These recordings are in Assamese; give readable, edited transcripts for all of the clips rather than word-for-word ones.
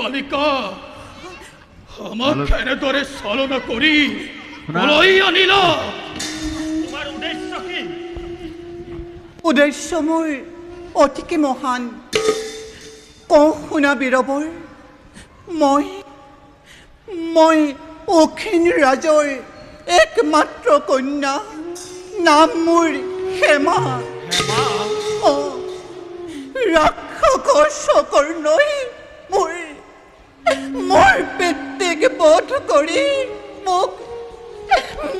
বালিকা আমাক এনেদৰে চলনা কৰি লৈ আনিল তোমাৰ উদ্দেশ্য কি উদ্দেশ্য মোৰ অতিকে মহান কওঁ শুনা বীৰবৰ মই অখিন ৰাজৰ একমাত্ৰ কন্যা নাম মোৰ হেমা ৰাক্ষসৰ চকৰ নৈ মোৰ পিতৃক বধ কৰি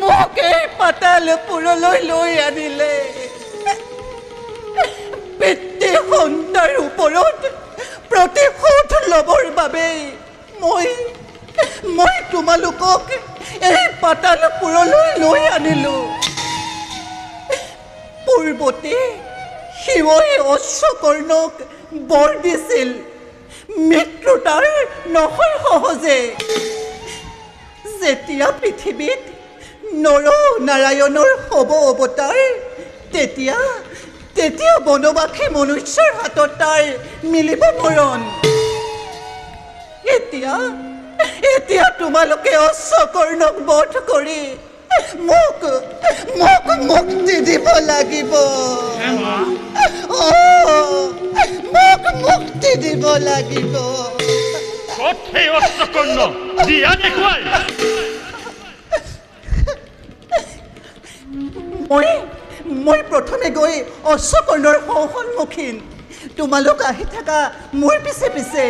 মোক এই পাতালপুৰলৈ লৈ আনিলে পিতৃ সন্তাৰ ওপৰত প্ৰতিশোধ ল'বৰ বাবে মই তোমালোকক এই পাতালপুৰলৈ লৈ আনিলো পূৰ্বতে শিৱই অশ্বকৰ্ণক বৰ দিছিল মৃত্যু তাৰ নহয় সহজে যেতিয়া পৃথিৱীত নৰ নাৰায়ণৰ হ'ব অৱতাৰ তেতিয়া বনবাসী মনুষ্যৰ হাতত তাৰ মিলিব মৰণ এতিয়া তোমালোকে অশ্বকৰ্ণক বধ কৰি মোক মুক্তি দিব লাগিব মোক মুক্তি দিব লাগিব মই প্ৰথমে গৈ অশ্বকৰ্ণৰ সন্মুখীন তোমালোক আহি থাকা মোৰ পিছে পিছে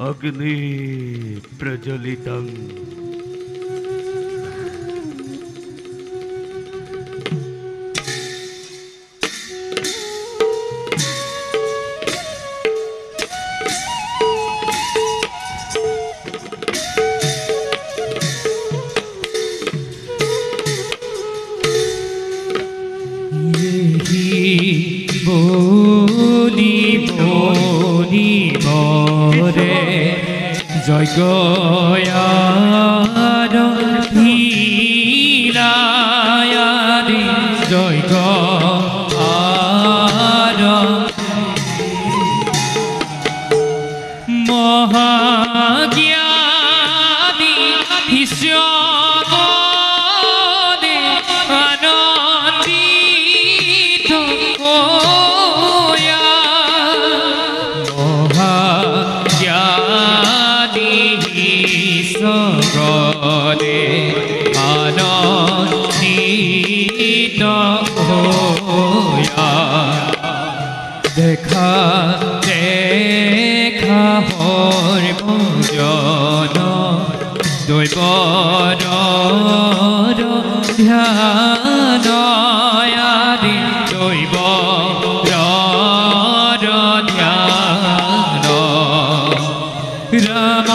अग्नि प्रज्वलितं জয়গয়াৰ হিলায়াদি জয়গয়াৰ মহাজ্ঞানী ঈশ্বৰ আনন্দী গলে আনন্দিত হইয়া দেখা দেখা হরিজন দৈবর ধ্যান আদি দৈবর ধ্যান রাম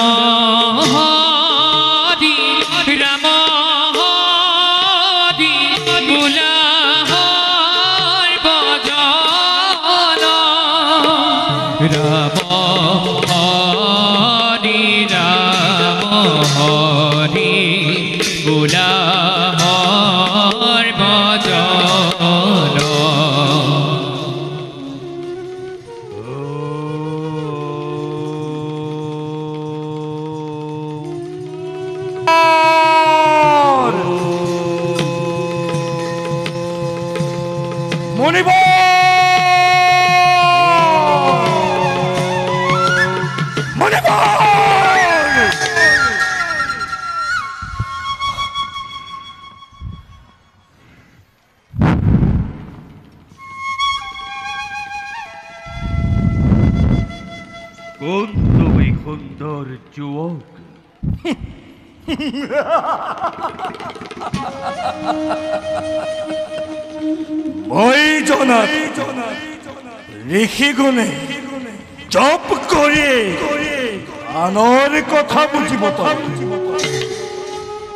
হরি রাম হরি বুলা ভজন রাম হরি বুলা ভজন কোন তুমি সুন্দর যুবক? বৈজনাথ ঋষিগুণে জপ করে আনৰ কথা বুজিব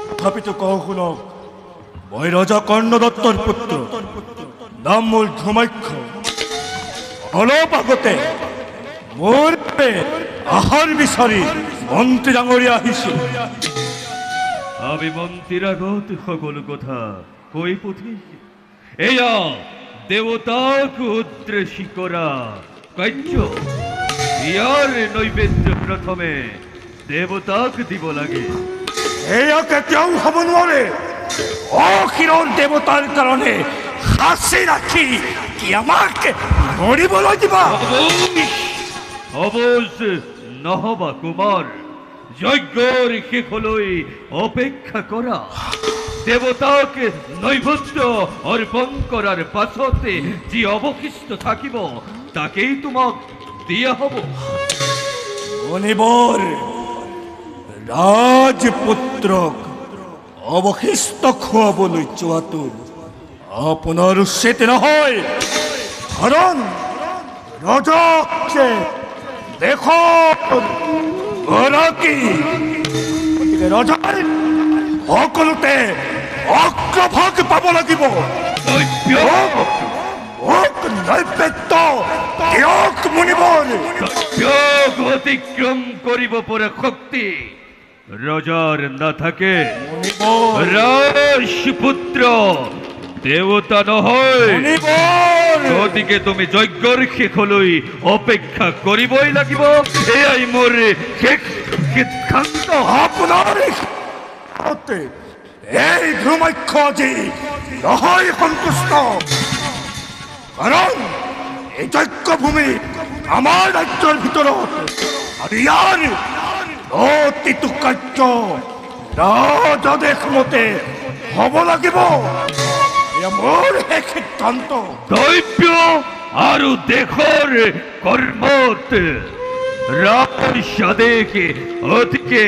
তথাপিতো কওঁ শুনক, মই ৰজা কৰ্ণদত্তৰ পুত্ৰ, নাম মোৰ ধুমাক্ষ। অলপ আগতে মোৰ আহাৰ বিচাৰি মন্ত্ৰী ডাঙৰীয়া আহিছিল। আমি মন্ত্ৰীৰ আগত সকলো কথা কৈ পঠিয়াইছো। এয়া দেৱতাক উদ্দেশ্যি কৰা কাৰ্য। ইয়াৰ নৈবেদ্য প্ৰথমে দেৱতাক দিব লাগে। এয়া কেতিয়াও হ'ব নোৱাৰে। অখিৰৰ দেৱতাৰ কাৰণে সাঁচি ৰাখি কি আমাক মৰিবলৈ দিবা? অৱশ্য নহবা কুমাৰ, যজ্ঞৰ শেষলৈ অপেক্ষা কৰা। দেৱতাক নৈবেদ্য অৰ্পণ কৰাৰ পাছতে যি অৱশিষ্ট থাকিব তাকেই তোমাক দিয়া হ'ব। মণিবৰ ৰাজপুত্ৰক অৱশিষ্ট খুৱাবলৈ যোৱাটো আপোনাৰ উচিত নহয়, কাৰণ ৰজাক দেশৰ গৰাকী। গতিকে ৰজাৰ সকলোতে অগ্ৰভাগ পাব লাগিব। নৈবেদ্য দিয়ক মুনিবৰ। অতিক্ৰম কৰিব পৰা শক্তি ৰজাৰ নাথাকে। মুনিবৰ ৰাজপুত্ৰ দেৱতা নহয়, গতিকে তুমি যজ্ঞৰ শেষলৈ অপেক্ষা কৰিবই লাগিব। এয়াই মোৰ শেষ সিদ্ধান্ত। আপোনাৰ এই ধুমাক্ষ আজি নহয় সন্তুষ্ট, কাৰণ এই যজ্ঞভূমি আমাৰ ৰাজ্যৰ ভিতৰত আৰু ইয়াৰ প্ৰতিটো কাৰ্য ৰাজদেশ মতে হ'ব লাগিব। এয়া মোৰ শেষ সিদ্ধান্ত। দৈব্য আৰু দেশৰ কৰ্মত ৰাজসাদেশ অতিকে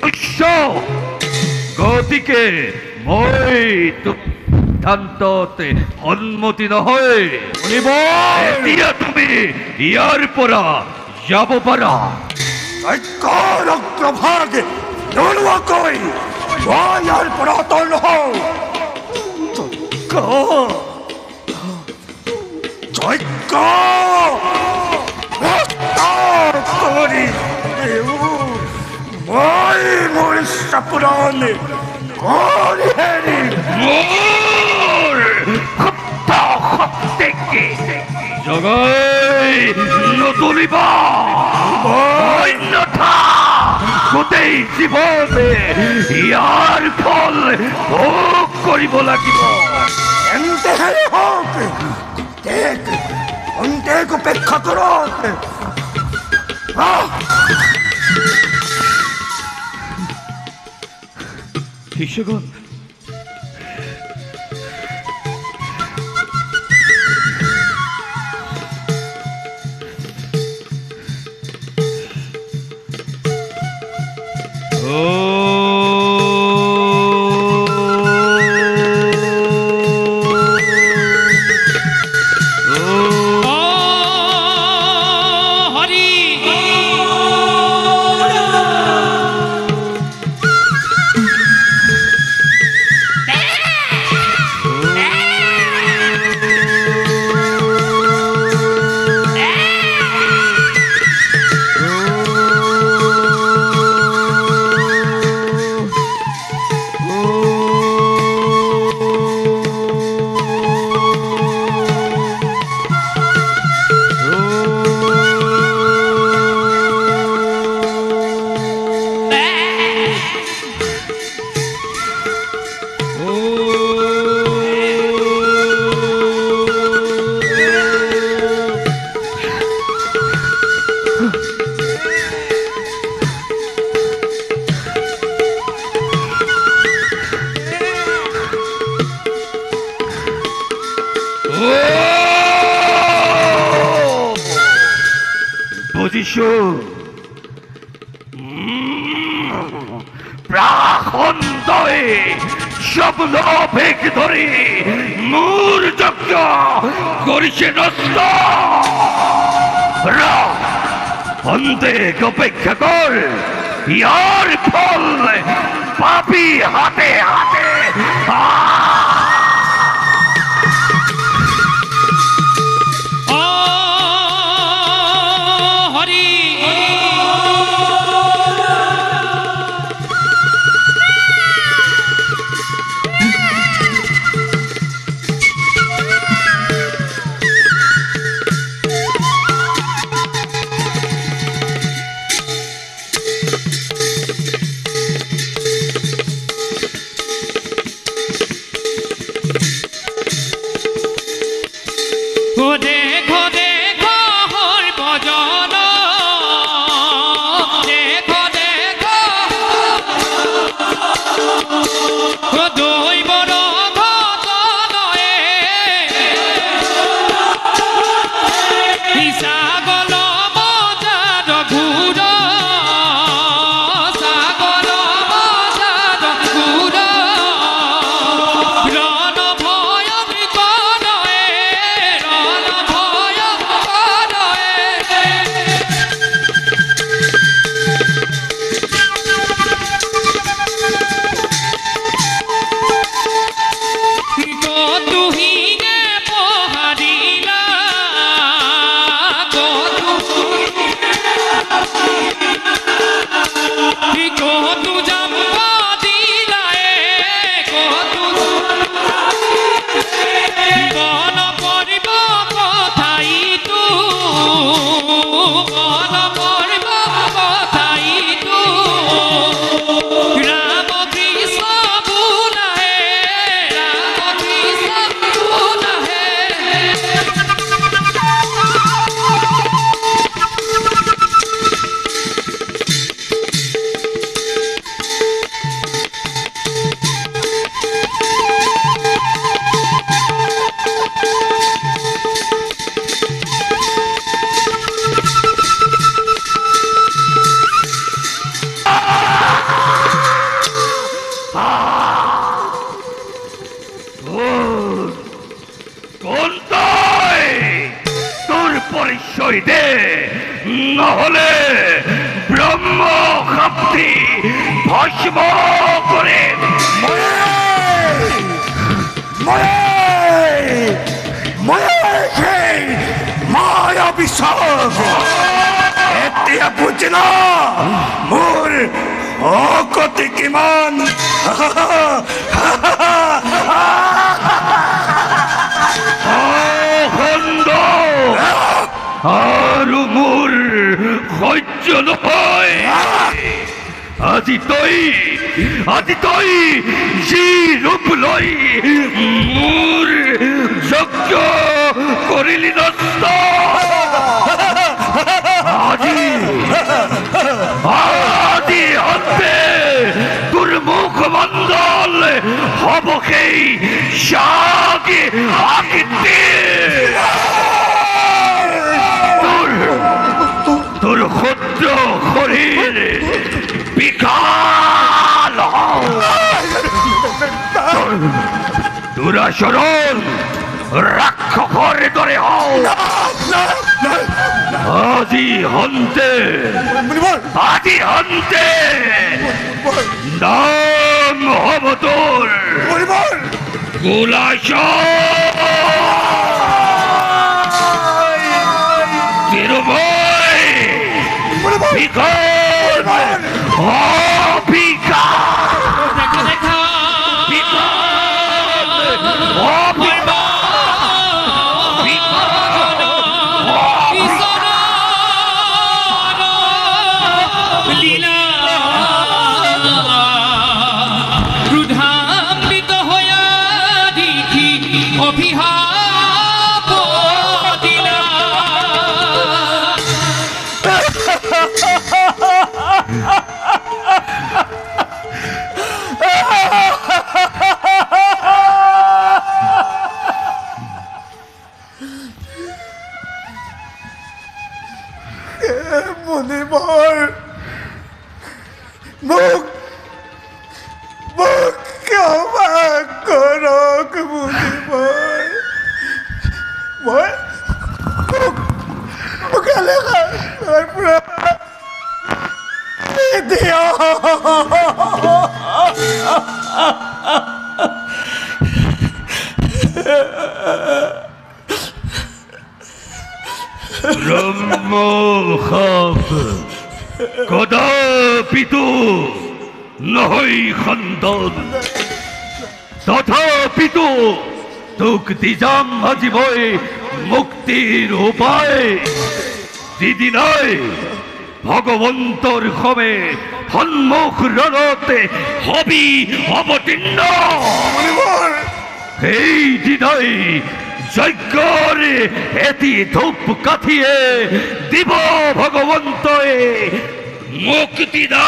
তুচ্ছ। গতিকে মই সিদ্ধান্তত সন্মতি নহয়। এতিয়া তুমি ইয়াৰ পৰা যাব পাৰা। যজ্ঞৰ অগ্ৰভাগ নোলোৱাকৈ মই ইয়াৰ পৰা আঁতৰ নহওঁ। যজ্ঞ কৰি মই মোৰ ইচ্ছা পূৰণ কৰি হেৰিম। মোৰ সপ্ত শক্তিকে জগাই নতুলিবা, অন্যথা গোটেই জীৱনে ইয়াৰ ফল ভোগ কৰিব লাগিব। তেন্তেহে হওক, অন্তেক উপেক্ষা কৰক। শিষ্যগণ, বুজিছো, প্ৰাসন্দই স্বপ্নভেগ ধৰি মোৰ যজ্ঞ কৰিছে নষ্ট। সন্দেহ অপেক্ষা কৰ, ইয়াৰ ফল পাপি হাতে হাতে। পৰিচয় দে, নহলে ব্ৰহ্ম শক্তি ভস্ম কৰে মায়া বিশ্বাস এতিয়া বুঝল মোৰ অগতি কিমান। আৰু মোৰ সহ্য নহয়। আজি তই যি ৰূপ লৈ মোৰ যজ্ঞ কৰিলি নষ্ট, আজি অন্তে তোৰ মুখ বন্ধ। হব সেই সাগি আকৃতি তোৰ ক্ষুদ্ৰ শৰীৰ বিকাল দুৰাচৰণ ৰাক্ষসৰ দৰে হও আজি হন্তে নাম হব তোৰ গোলাশ তিৰুভয় বিকল দেখা দেখা লীলা ক্ৰোধান্বিত হইয়া দেখি অভিশাপ দিলা মুনিবৰ মোক ক্ষমা কৰক মুনিবৰ মই মোকালে পৰা ব্ৰহ্মসাপ কদাপিতো নহয় খণ্ডন তথাপিতো তোক দি যাম আজি মই মুক্তিৰ উপায় যিদিনাই ভগৱন্তৰ সবে সন্মুখ ৰণতে হবি অৱতীৰ্ণ সেইদিনাই যজ্ঞৰে এটি ধূপ কাঠিয়ে দিব ভগৱন্তই মুক্তি দা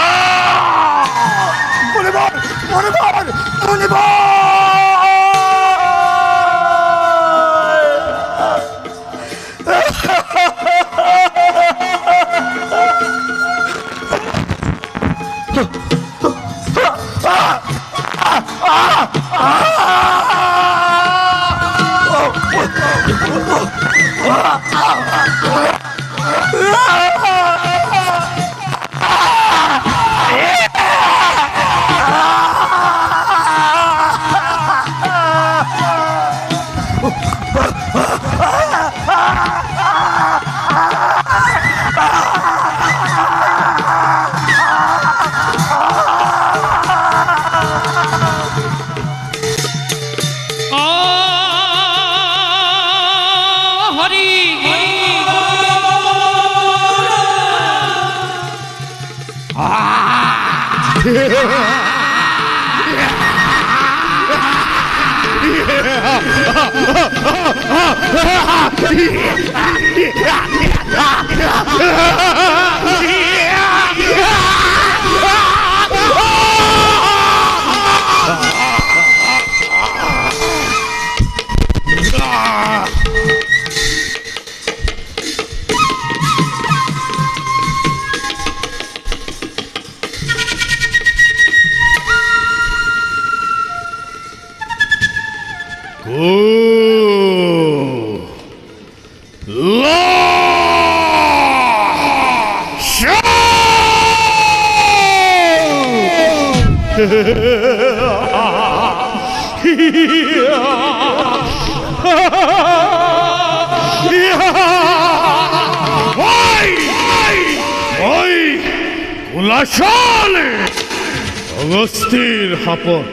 অগস্তিৰ সাপত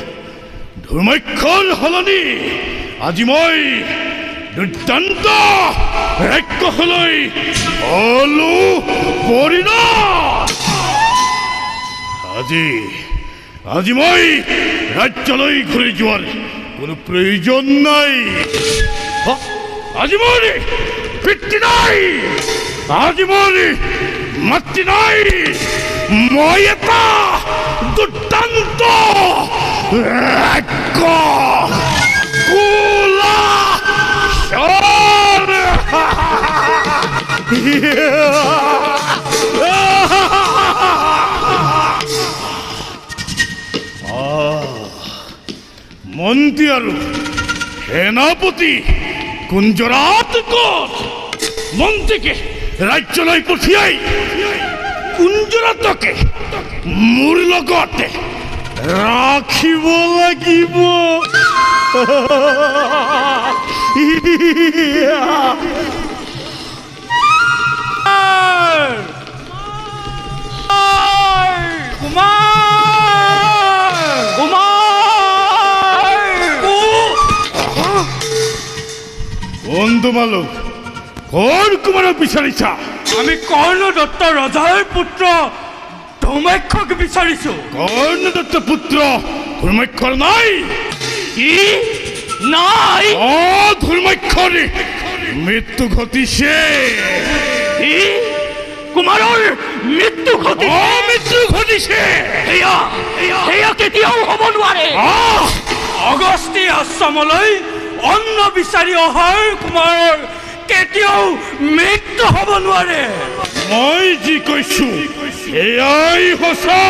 ধৰ্মক্ষণ সলনি আজি মই দুৰ্দান্ত ৰাক্ষসলৈ হলো পৰিণত আজি মই ৰাজ্যলৈ ঘূৰি যোৱাৰ কোনো প্ৰয়োজন নাই আজি মোৰ পিতৃ নাই আজি মোৰ মাতৃ নাই মই এটা দুৰ্দান্ত মন্ত্ৰী আৰ সেনাপতি কুঞ্জৰাত কোচ মন্ত্ৰীকে ৰাজ্যলৈ পঠিয়াই কুঞ্জৰাটকে মোৰ লগতে ৰাখিব লাগিব। কোন তোমালোক? কোন কুমাৰক বিচাৰিছা? আমি কৰ্ণ দত্ত ৰজাৰ পুত্ৰ ধৰ্মাক্ষক বিচাৰিছো। কৰ্ণ দত্ত পুত্ৰ ধৰ্মাক্ষৰ নাই? কি নাই? ধৰ্মাক্ষৰ মৃত্যু ঘটিছে। কুমাৰৰ মৃত্যু ঘটিছে? মৃত্যু ঘটিছে। সেয়া কেতিয়াও হ'ব নোৱাৰে। অগস্তি আশ্ৰমলৈ অন্ন বিচাৰি অহাৰ কুমাৰৰ কেতিয়াও মৃত্যু হ'ব নোৱাৰে। মই যি কৈছো সেয়াই সঁচা।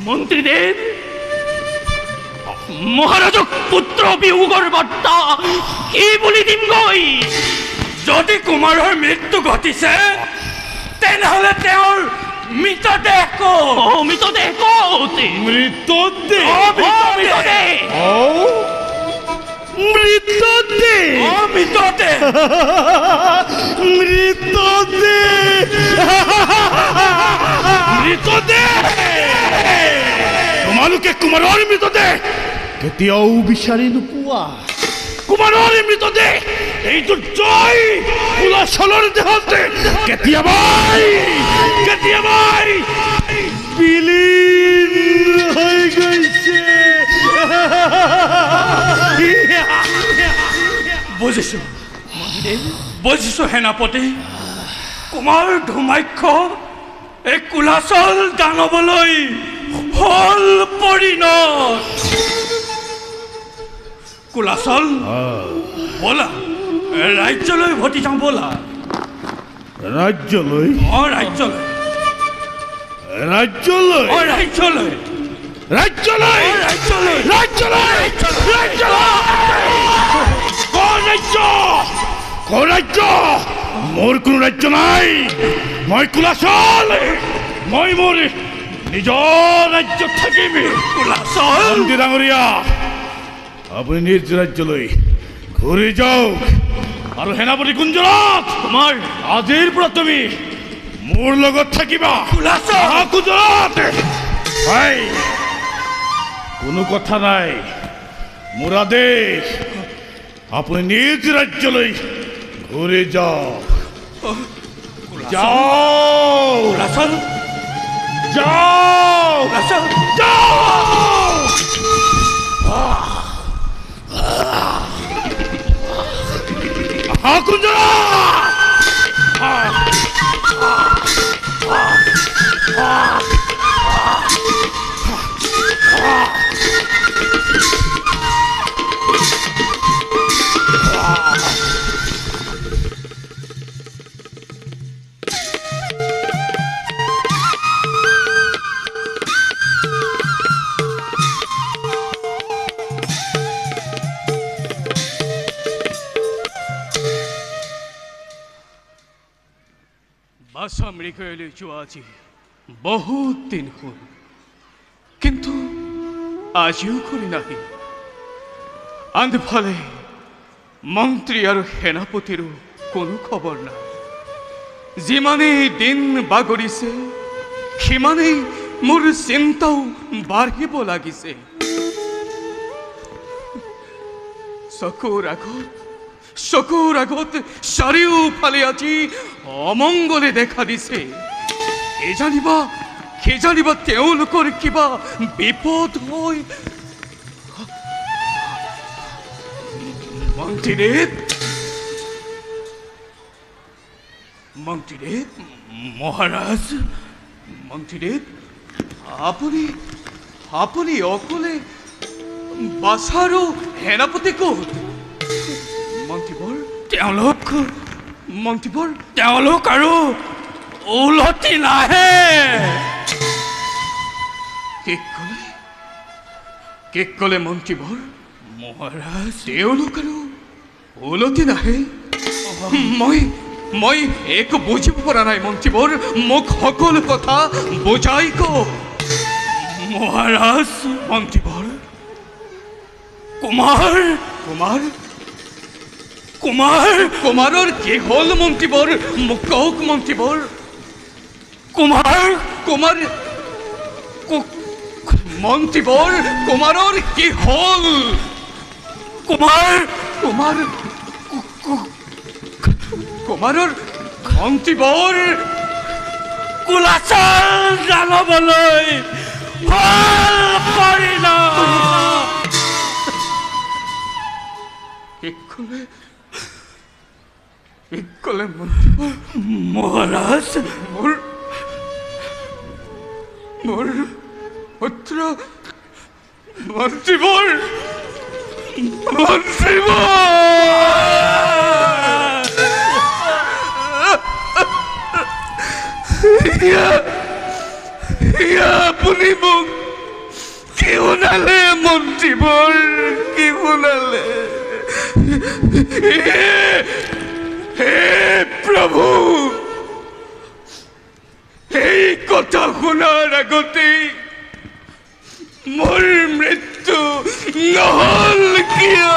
মন্ত্ৰীদেৱ, মহাৰাজক পুত্ৰ বিয়োগৰ বাৰ্তা কি বুলি দিমগৈ? যদি কুমাৰৰ মৃত্যু ঘটিছে তেনেহ'লে তেওঁৰ মৃতদেহ ক'ত? মৃতদেহ ক'ত? মৃতদেহ তোমালোকে কুমাৰৰ মৃতদেহ কেতিয়াও বিচাৰি নোপোৱা। কুমাৰৰ মৃতদেহ এই দুৰ্জয় কুলাচলৰ দেহতে কেতিয়াবাই বিলীন হৈ গৈছে। বুজিছো সেনাপতি। কুমাৰ ধৰ্মাক্ষ এই কুলাচল দানৱলৈ হল পৰিণত। কুলাচল ব'লা ৰাজ্যলৈ উভতি যাওঁ ব'লা। ৰাজ্যলৈ? ৰাজ্যলৈ। ৰাজ্যলৈ? ৰাজ্যলৈ। ৰাজ্যলৈ? ৰাজ্যলৈ। ৰাজ্যলৈ? ৰাজ্য মোৰ কোনো ৰাজ্য নাই। মই কুলাচল। মই মোৰ নিজৰ ৰাজ্যত থাকিম। কুলাচল মন্ত্ৰী ডাঙৰীয়া, আপুনি নিজ ৰাজ্যলৈ ঘূৰি যাওক। আৰু সেনাপতি কুঞ্জৰাট, কুমাৰ আজিৰ পৰা তুমি মোৰ লগত থাকিবা। কুলাচল। কুঞ্জৰাট, হয়, কোনো কথা নাই। মোৰ আদেশ, আপুনি নিজ ৰাজ্যলৈ ঘূৰি যাওক। যাও কুলাচল। যাও কুলাচল। যাও। কুঞ্জৰাট, আমেৰিকালৈ যোৱা আজি বহুত দিন হ'ল, কিন্তু আজিও ঘূৰি নাহি। আনফালে মন্ত্ৰী আৰু সেনাপতিৰো কোনো খবৰ নাই। যিমানেই দিন বাগৰিছে সিমানেই মোৰ চিন্তাও বাঢ়িব লাগিছে। চকুৰ আগত চাৰিওফালে আজি অমংগলে দেখা দিছে। কি জানিবা তেওঁলোকৰ কিবা বিপদ হৈ। মন্ত্ৰীদেৱ, মহাৰাজ, মন্ত্ৰীদেৱ, আপুনি অকলে বাছা আৰু সেনাপতি ক'ত? মন্ত্ৰীবৰ মন্ত্ৰীবৰ তেওঁলোক আৰু উলটি নাহে। কি ক'লে মন্ত্ৰীবৰ? মহাৰাজ তেওঁলোক আৰু উলটি নাহে? মই একো বুজিব পৰা নাই মন্ত্ৰীবৰ, মোক সকলো কথা বুজাই কওক। মহাৰাজ মন্ত্ৰীবৰ কুমাৰ কুমাৰৰ কি হ'ল মন্ত্ৰীবৰ? মোক কওক মন্ত্ৰীবৰ। কুমাৰ মন্ত্ৰীবৰ কুমাৰৰ কি হ'ল? কুমাৰৰ মন্ত্ৰীবৰ কুলাচল দানৱলৈ হল কৰিল। কি ক'লে মন্ত্ৰীবৰ? মহাৰাজ মোৰ পুত্ৰ মন্ত্ৰীবৰ আপুনি মোক কি শুনালে মন্ত্ৰীবৰ? কি শুনালে? হে প্ৰভু, এই কথা শুনাৰ আগতেই মোৰ মৃত্যু নহ'ল কিয়?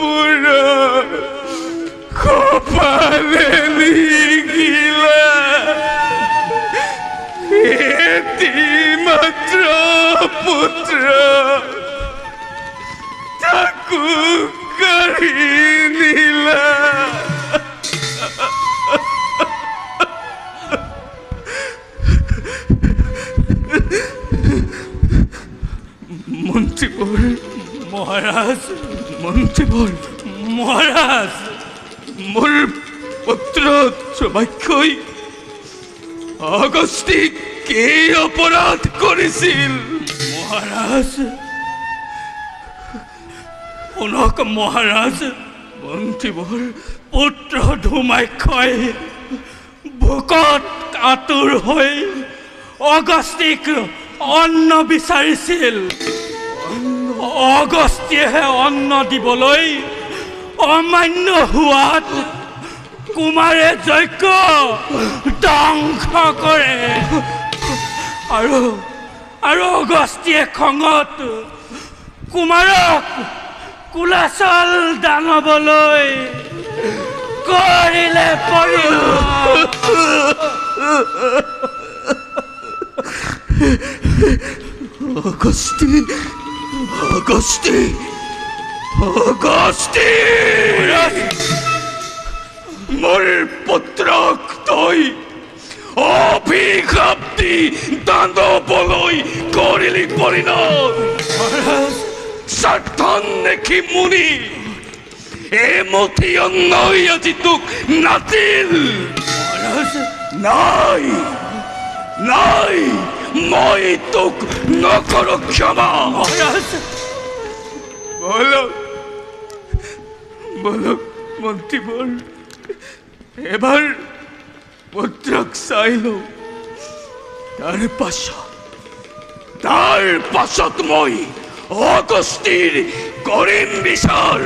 মহাৰাজ কপালে লিখিলা এটি মাত্ৰ পুত্ৰ, তাকো কাঢ়ি নিলা। মহাৰাজ মোৰ পুত্ৰ সৌভাগ্যই অগস্তিক কি অপৰাধ কৰিছিল? মহাৰাজ শুনক মহাৰাজ, মন্ত্ৰীবৰ পুত্ৰ ধুমাক্ষই ভোকত আতুৰ হৈ অগস্তিক অন্ন বিচাৰিছিল। অগস্তিয়েহে অন্ন দিবলৈ অমান্য হোৱাত কুমাৰে যজ্ঞ ধ্বংস কৰে আৰু অগস্তিয়ে খঙত কুমাৰক কুলাচল দানৱলৈ কৰিলে অগস্তি মোৰ পুত্ৰক তই অভিশাপ দি দানৱলৈ কৰিলি পৰিণত। স্বাৰ্থন দেখি মুনি এমুঠি অন্নই আজি তোক নাছিল। নাই মই তোক নকৰো ক্ষমা। বলক মন্ত্ৰীবৰ, এবাৰ পুত্ৰক চাই লওঁ, তাৰ পাছত মই অগস্তিৰ কৰিম বিচাৰ।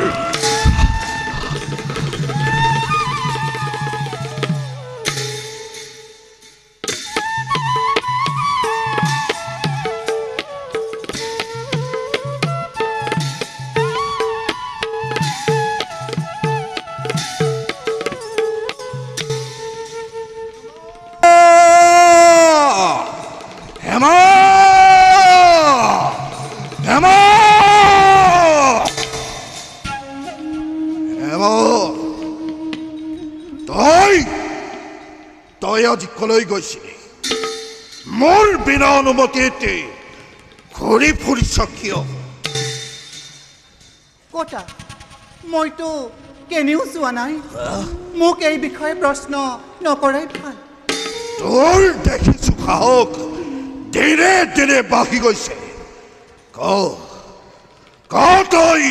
তই আজি কলৈ গৈছিলি? মোৰ বিনা অনুমতিতে ঘূৰি ফুৰিছ কিয় কটা মইতো কেনেও যোৱা নাই মোক এই বিষয়ে প্ৰশ্ন নকৰাই ভাল তোৰ দেখিছো সাহস দিনে দিনে বাঢ়ি গৈছে ক তই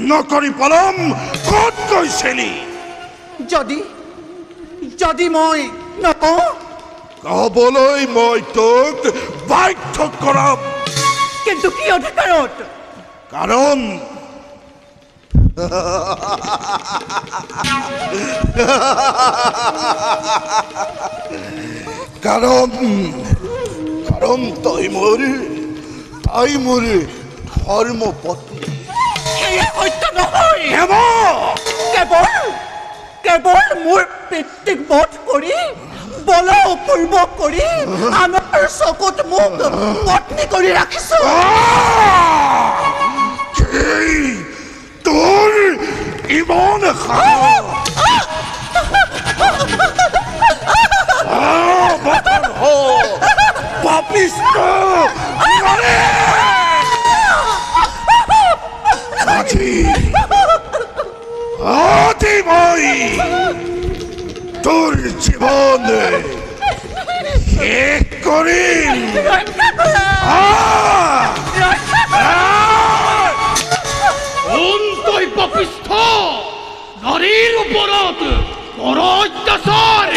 নকৰি পলম ক'ত গৈছিলি যদি মই নকওঁ ক'বলৈ মই তোক বাধ্য কৰাম কিন্তু কি অধিকাৰত কাৰণ কাৰণ তই মোৰ ধৰ্মপত্নী সেয়া সত্য নহয় কেৱল মোৰ পিতৃক বধ কৰি বলপূৰ্বক কৰি আনৰ চকুত মোক পত্নী কৰি ৰাখিছো তোৰ ইমান পাপিষ্ট আজি মই তোৰ জীৱন শেষ কৰিম তই পাপিষ্ঠ নাৰীৰ ওপৰত বৰ অত্যাচাৰ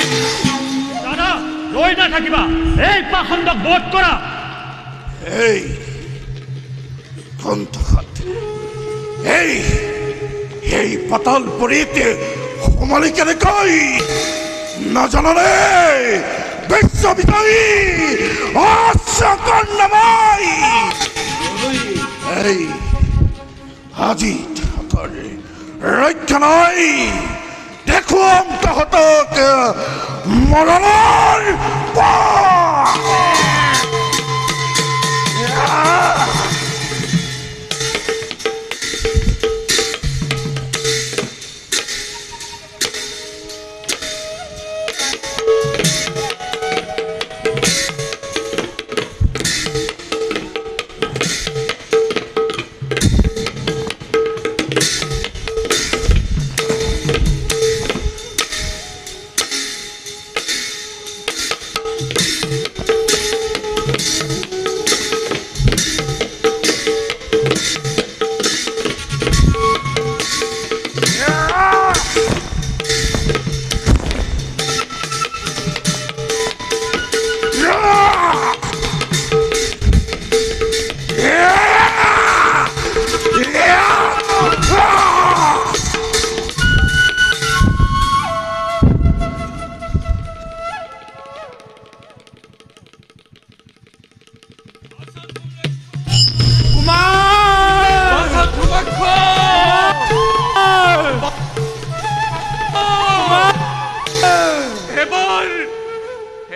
দাদা ৰৈ নাথাকিবা এই পাখণ্ডক বধ কৰা এই কণ্ঠহাত এই পাতালপুৰীত সোমালি কেনেকৈ নাজাননে বিশ্ববিদ্যালয় অশ্বকৰ্ণময় এই আজি তহঁতৰ ৰক্ষা নাই দেখুৱাম তহঁতক মৰণৰ পথ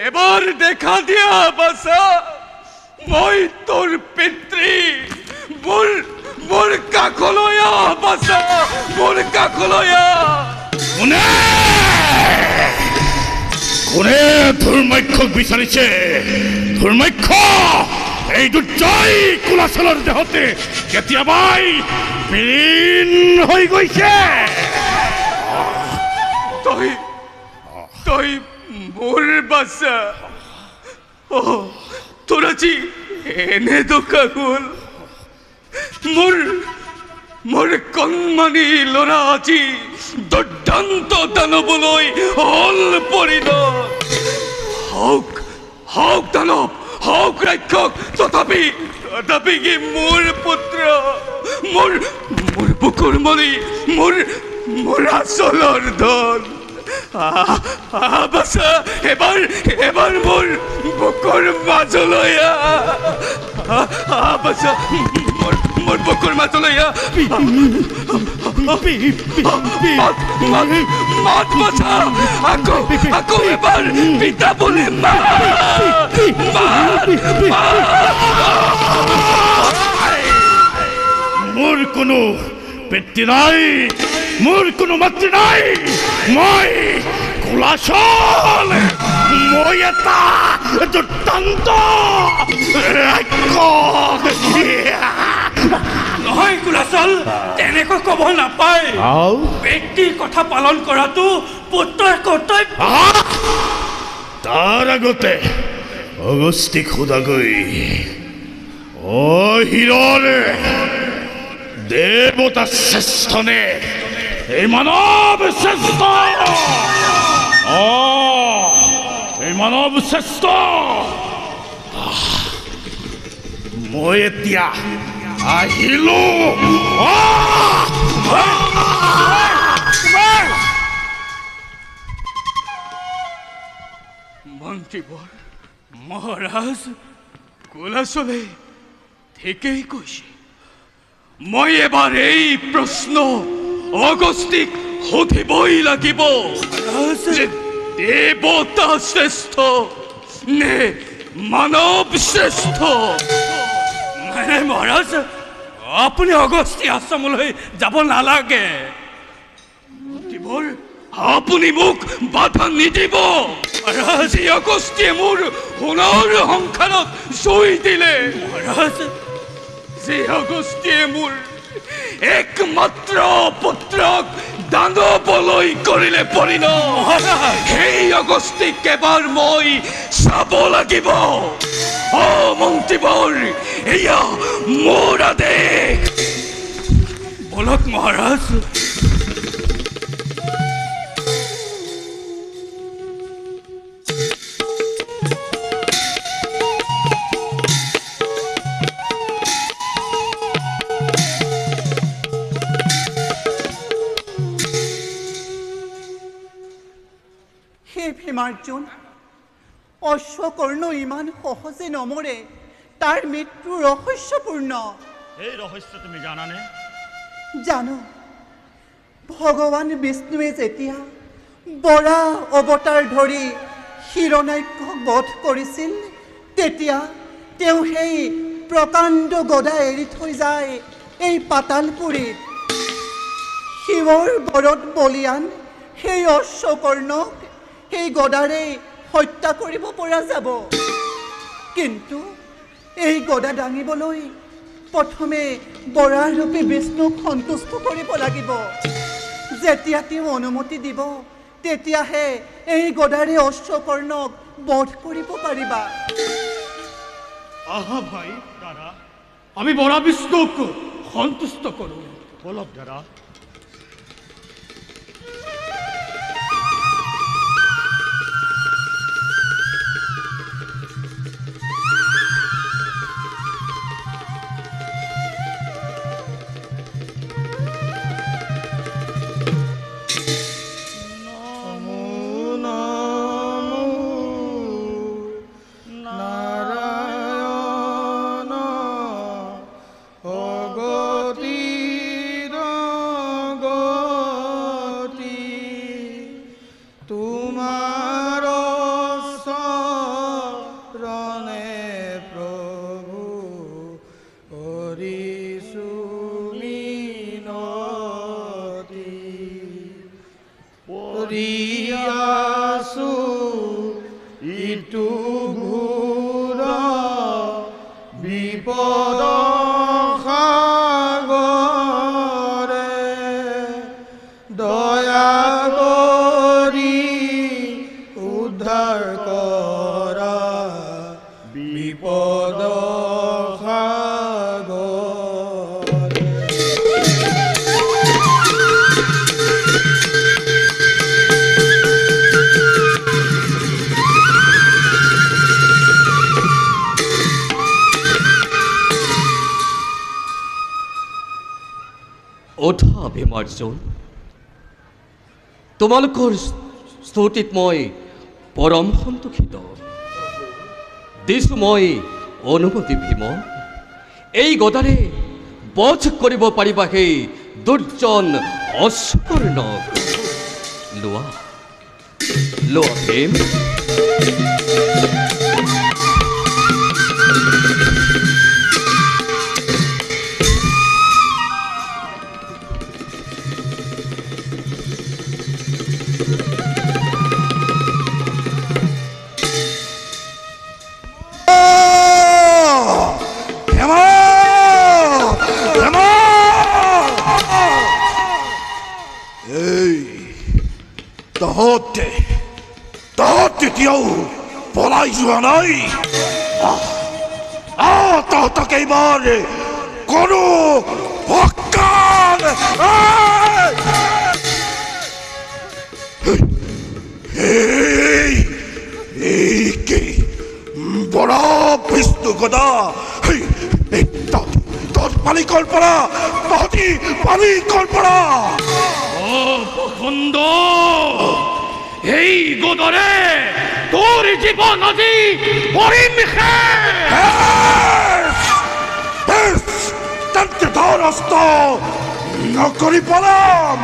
এবাৰ দেখা দিয়া বাসা মই তোৰ পিতৃ মোৰ কাকলয়া বাসা মোৰ কাকলয়া কোনে ধৰ্মাক্ষক বিচাৰিছে ধৰ্মাক্ষ এই দুৰ্জয় কুলাচলৰ দেহতে কেতিয়াবাই বিলীন হৈ গৈছে তই মোৰ বাসা ও তোৰা জি এনে দোকা হল মোৰ কণমানি লৰা আজি দুৰ্দান্ত দানৱলৈ হল পৰিণত হওক দানৱ হওক ৰাক্ষক তথাপি কি মোৰ পুত্ৰ মোৰ বুকুৰ মণি মোৰ আচলৰ ধন বাসা এবাৰ মোৰ বুকুৰ মাজলয়া বাসা মোৰ বুকুৰ মাজলয়া মাত বাসা আকো এবাৰ পিতা বলে মোৰ কোনো পিতৃ নাই মোৰ কোনো মাতৃ নাই মই কুলাচল মই এটা দুৰ্দান্ত নহয় কুলাচল, তেনেকৈ ক'ব নাপায়। ব্যক্তিৰ কথা পালন কৰাটো পুত্ৰৰ কৰ্তব্য। তাৰ আগতে অগস্তিক সোধাগৈ, অ হিৰৰে দেৱতা শ্ৰেষ্ঠনে এই মানৱ শ্ৰেষ্ঠ? এই মানৱ শ্ৰেষ্ঠ। মই এতিয়া আহিলো। মন্ত্ৰীবৰ মহাৰাজ, কুলাচলে ঠিকেই কৈছে। মই এবাৰ এই প্ৰশ্ন অগস্তিক সুধিবই লাগিব যে দেৱতা শ্ৰেষ্ঠ নে মানৱ শ্ৰেষ্ঠ? মানে মহাৰাজ, আপুনি অগস্তি আশ্ৰমলৈ যাব নালাগে। মন্ত্ৰীবৰ, আপুনি মোক বাধা নিদিব। আজি অগস্তিয়ে মোৰ সোণৰ সংসাৰত জুই দিলে। মহাৰাজ, যে অগস্তিয়ে মোৰ একমাত্ৰ পুত্ৰক দানৱলৈ কৰিলে পৰিণত, সেই অগস্তিক এবাৰ মই চাব লাগিব। অ মন্ত্ৰীবৰ, এয়া মোৰ আদেশ। বলক মহাৰাজ। হে ভীমাৰ্জুন, অশ্বকৰ্ণ ইমান সহজে নমৰে। তাৰ মৃত্যু ৰহস্যপূৰ্ণ। এই ৰহস্য তুমি জানানে? জানো। ভগৱান বিষ্ণুৱে যেতিয়া বৰা অৱতাৰ ধৰি হিৰণ্যাক্ষক বধ কৰিছিল, তেতিয়া তেওঁ সেই প্ৰকাণ্ড গদা এৰি থৈ যায় এই পাতালপুৰীত। শিৱৰ বৰত বলিয়ান সেই অশ্বকৰ্ণক সেই গদাৰে হত্যা কৰিব পৰা যাব। কিন্তু এই গদা দাঙিবলৈ প্ৰথমে বৰাৰূপী বিষ্ণুক সন্তুষ্ট কৰিব লাগিব। যেতিয়া তেওঁ অনুমতি দিব, তেতিয়াহে এই গদাৰে অশ্বকৰ্ণক বধ কৰিব পাৰিবা। আহা ভাই দাদা, আমি বৰা বিষ্ণুক সন্তুষ্ট কৰোঁ। বলক দাদা। উঠা ভীমাৰ্জুন, তোমালোকৰ স্তুতিত মই পৰম সন্তোষিত। দিছোঁ মই অনুমতি ভীম। এই গদাৰে বধ কৰিব পাৰিবা সেই দুৰ্জন অশ্বকৰ্ণক। লোৱা লোৱা ভীম। তহঁতে তেতিয়াও পলাই যোৱা নাই তহঁতক এইবাৰ কোনো বৰা বিষ্ণু গদা তোর পালি কল্পনা তহতি পালি কল্পনা ও পখন্দ এই গোদরে তোর জীবন আজি পরিমিখে তন্ত্র ধরস্ত নকরি পলাম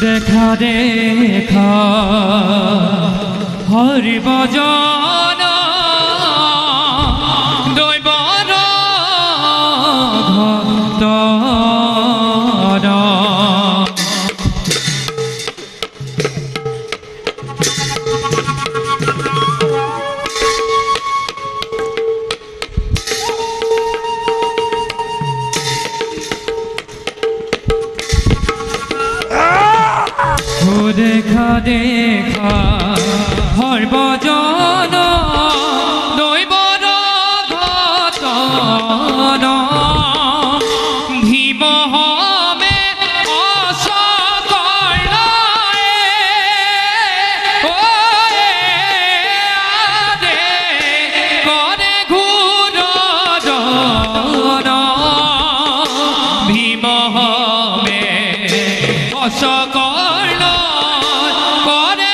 দেখা দেখা হরি ভজন দৈবর ভক্ত দেখা দেখা হরভজন দৈবর ঘটন ভীম হমে করে ঘুর ভীম হমে অসকল করে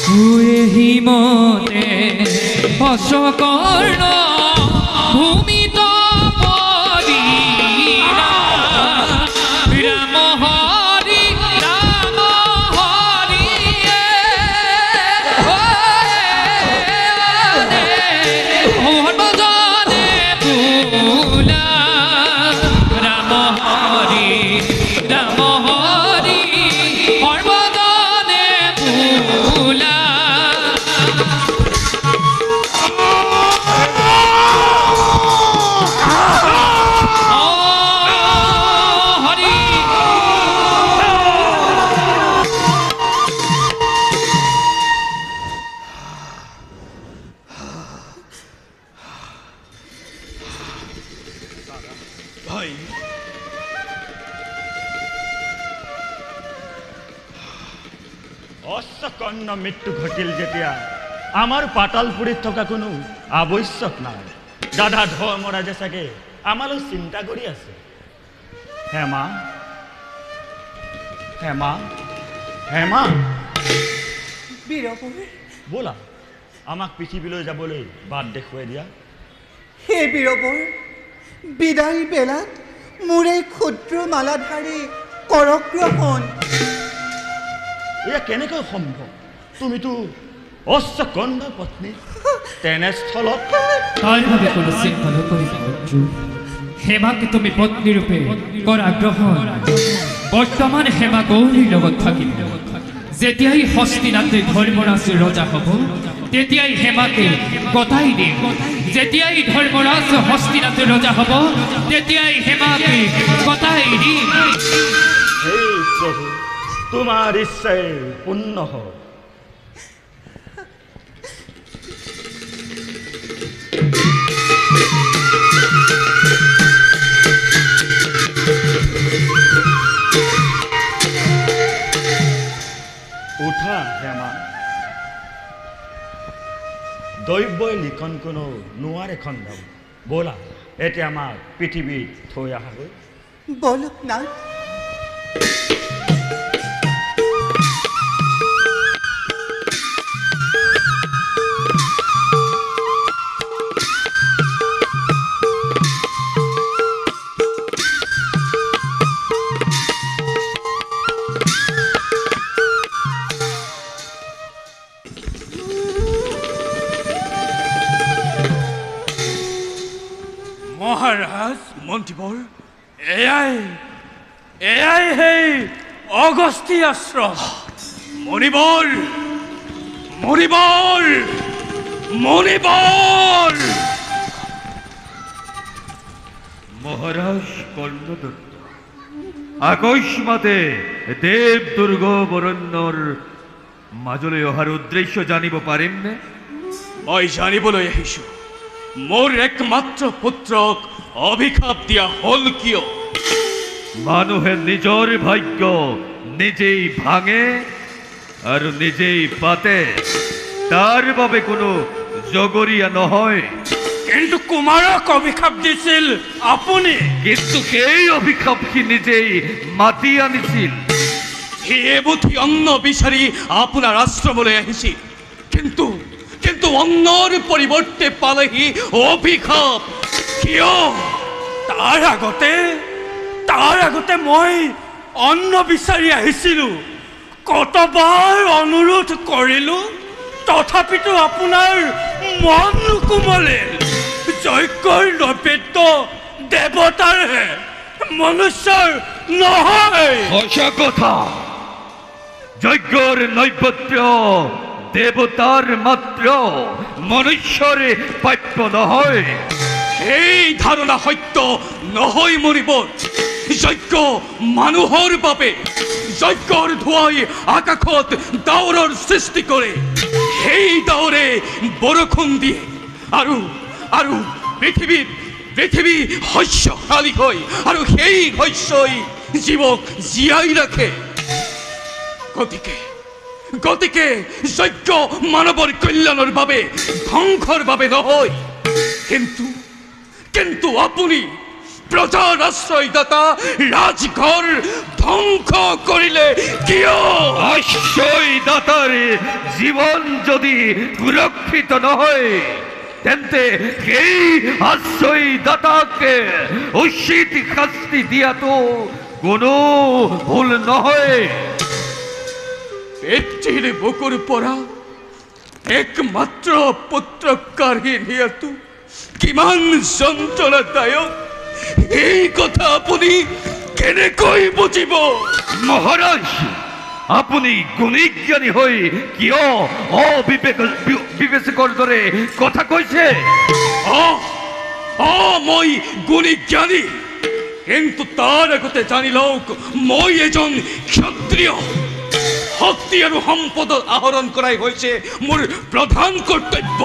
ঘুর হিমতে অসকল ভূমিত রাম হরি রাম হরি হরভজনে ভুলা রাম হরি রাম হরি হরভজনে ভুলা ভাই অশ্বকন্য মৃত্যু ঘটিল যেতিয়া আমাৰ পাতালপুৰীত থকা কোনো আৱশ্যক নাই দাদা ধৰ্মৰাজে চাগে আমালৈ চিন্তা কৰি আছে হেমা হেমা হেমা বীৰপুৰ ব'লা আমাক পৃথিৱীলৈ যাবলৈ বাট দেখুৱাই দিয়া হে বীৰপুৰ বিদায় বেলাত মোৰ এই ক্ষুদ্ৰ মালাধাৰী কৰগ্ৰহণ এয়া কেনেকৈ সম্ভৱ তুমিতো অশ্বকন্যৰ পত্নী তেনেস্থলত তার ভাবে কোনো চিন্তা নকরিবা অর্জুন হেমাকে তুমি পত্নী রূপে করা গ্রহণ বর্তমান হেমা গৌরীর লগত থাকিব যেতিয়াই হস্তিনাতে ধর্মরাজ রজা হব তেতিয়াই হেমাকে গতাই দিম যেতিয়াই ধর্মরাজ হস্তিনাতে রজা হব তেতিয়াই হেমাকে গতাই দিম হে প্ৰভু তোমাৰ ইচ্ছাই পূৰ্ণ হওক উঠা হেমা দৈব্যই লিখন কোনো নোৱাৰে খন্দাব ব'লা এতিয়া আমাক পৃথিৱীত থৈ আহাগৈ। বলক না। মহাৰাজ মন্ত্ৰীবৰ, এয়াই সেই অগস্তি আশ্ৰম। মণিবৰ মণিবৰ মণিবৰ। মহাৰাজ কৰ্ণদত্ত আকস্মাতে দেৱ দুৰ্গ বৰণ্যৰ মাজলৈ অহাৰ উদ্দেশ্য জানিব পাৰিমনে? মই জানিবলৈ আহিছো মোৰ একমাত্ৰ পুত্ৰক অভিশাপ দিয়া হল কিয়? মানুহে নিজৰ ভাগ্য নিজেই ভাঙে আৰু নিজেই পাতে, তাৰ বাবে কোনো জগৰীয়া নহয়। কিন্তু কুমাৰক অভিশাপ দিছিল আপুনি। কিন্তু সেই অভিশাপ সি নিজেই মাতি আনিছিল। সি এবুঠি অন্ন বিচাৰি আপোনাৰ আশ্ৰমলৈ আহিছিল, কিন্তু অন্নৰ পৰিৱৰ্তে পালেহি অভিশাপ। কিয়? তাৰ আগতে মই অন্ন বিচাৰি আহিছিলো, কতবাৰ অনুৰোধ কৰিলো, তথাপিতো আপোনাৰ মন নুকুমলিল। যজ্ঞৰ নৈবেদ্য দেৱতাৰহে, মনুষ্যৰ নহয়। সঁচা কথা, যজ্ঞৰ নৈবেদ্য দেৱতাৰ মাত্ৰ, মনুষ্যৰে প্ৰাপ্য নহয়। এই ধাৰণা সত্য নহয় মৰিবৰ। যজ্ঞ মানুহৰ বাবে। যজ্ঞৰ ধোঁৱাই আকাশত ডাৱৰৰ সৃষ্টি কৰে, সেই ডাৱৰে বৰষুণ দিয়ে আৰু পৃথিৱী শস্যশালী হয়, আৰু সেই শস্যই জীৱক জীয়াই ৰাখে। গতিকে যজ্ঞ মানৱৰ কল্যাণৰ বাবে, ধ্বংসৰ বাবে নহয়। কিন্তু আপুনি প্ৰজাৰ আশ্ৰয়দাতা ৰাজঘৰ ধ্বংস কৰিলে কিয়? আশ্ৰয়দাতাৰ জীৱন যদি সুৰক্ষিত নহয়, তেন্তে সেই আশ্ৰয়দাতাকে উচিত শাস্তি দিয়াটো কোনো ভুল নহয়। পিতৃৰ বুকুৰ পৰা একমাত্ৰ পুত্ৰক কাঢ়ি নিয়াটো কিমান যন্ত্ৰণাদায়ক, এই কথা আপুনি কেনেকৈ বুজিব? মহাৰাজ, আপুনি গুণীজ্ঞানী হৈ কিয় বিবেচকৰ দৰে কথা কৈছে? মই গুণীজ্ঞানী, কিন্তু তাৰ আগতে জানি লওক মই এজন ক্ষত্ৰিয়। শক্তি আৰু সম্পদ আহৰণ কৰাই হৈছে মোৰ প্ৰধান কৰ্তব্য।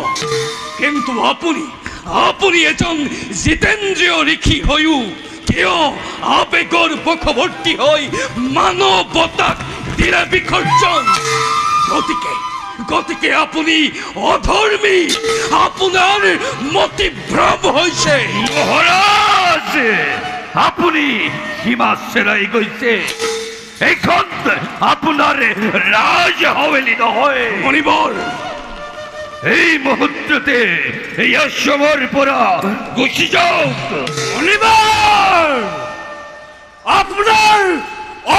কিন্তু আপুনি এজন জিতেন্দ্ৰীয় ঋষি হৈও কিয় আবেগৰ বশৱৰ্তী হৈ মানৱতাক দিলে বিসৰ্জন? গতিকে আপুনি অধৰ্মী, আপোনাৰ মতিভ্ৰম হৈছে। মহাৰাজ, আপুনি সীমা চেৰাই গৈছে। এইখন আপোনাৰ ৰাজ হাৱেলি নহয়। মণিবৰ, এই মুহূৰ্ততে এই আশ্ৰমৰ পৰা গুচি যাওক। মণিবৰ, আপোনাৰ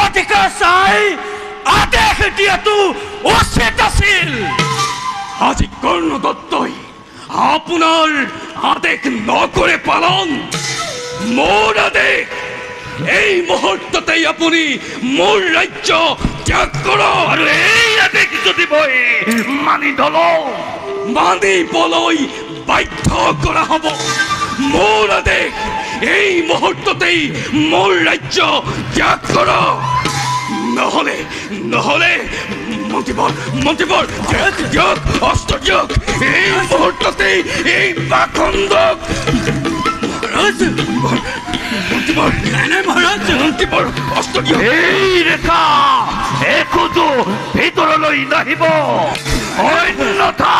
অধিকাৰ চাই আদেশ দিয়াটো উচিত আছিল। আজি কৰ্ণদত্তই আপোনাৰ আদেশ নকৰে পালন। মোৰ আদেশ, এই মুহূৰ্ততেই আপুনি মোৰ ৰাজ্য ত্যাগ কৰক। আৰু এই আদেশ যদি মই মানিবলৈ বাধ্য কৰা হ'ব। মোৰ আদেশ, এই মুহূৰ্ততেই মোৰ ৰাজ্য ত্যাগ কৰক। নহলে মন্ত্ৰীবৰ দিয়ক, অস্ত্ৰ দিয়ক। এই মুহূৰ্ততেই এই পাখণ্ডক এই ৰেখা একোতো ভিতৰলৈ নাহিব, অন্যথা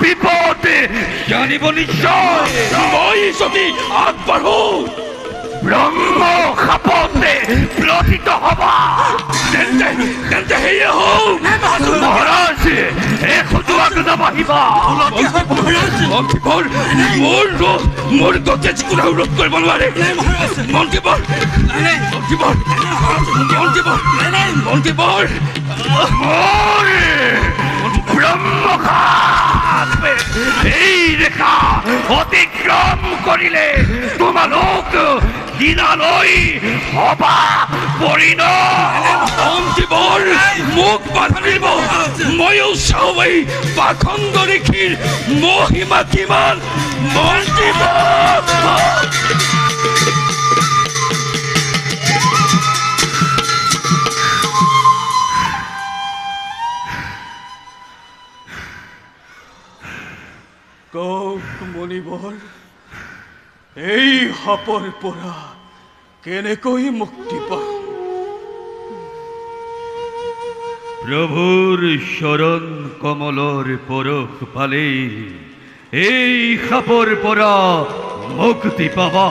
বিপদ জানিব নিশ্চয় মই যদি আগবাঢ়ো ব্ৰহ্ম সাপতে প্লটিত হবা তেন্তে সেয়ে হওক মহাৰাজ এখোজোৱাক নাবাঢ়িবা মন্ত্ৰীবৰ মোৰ গতে যিকোনো ৰোধ কৰিব নোৱাৰে মন্ত্ৰীবৰ মোৰ ব্ৰহ্মখাপ এই ৰেখা অতিক্ৰম কৰিলে তোমালোক দিনালৈ হবা মন্ত্ৰীবৰ মোক বাধা দিব ময়ো চাওঁ এই পাখণ্ড ঋষিৰ মহিমা কিমান মন্ত্ৰীবৰ কওক মণিবৰ এই সাপৰ পৰা কেনেকৈ মুক্তি পাম প্ৰভুৰ শৰণ কমলৰ পৰশ পালেই এই সাপৰ পৰা মুক্তি পাবা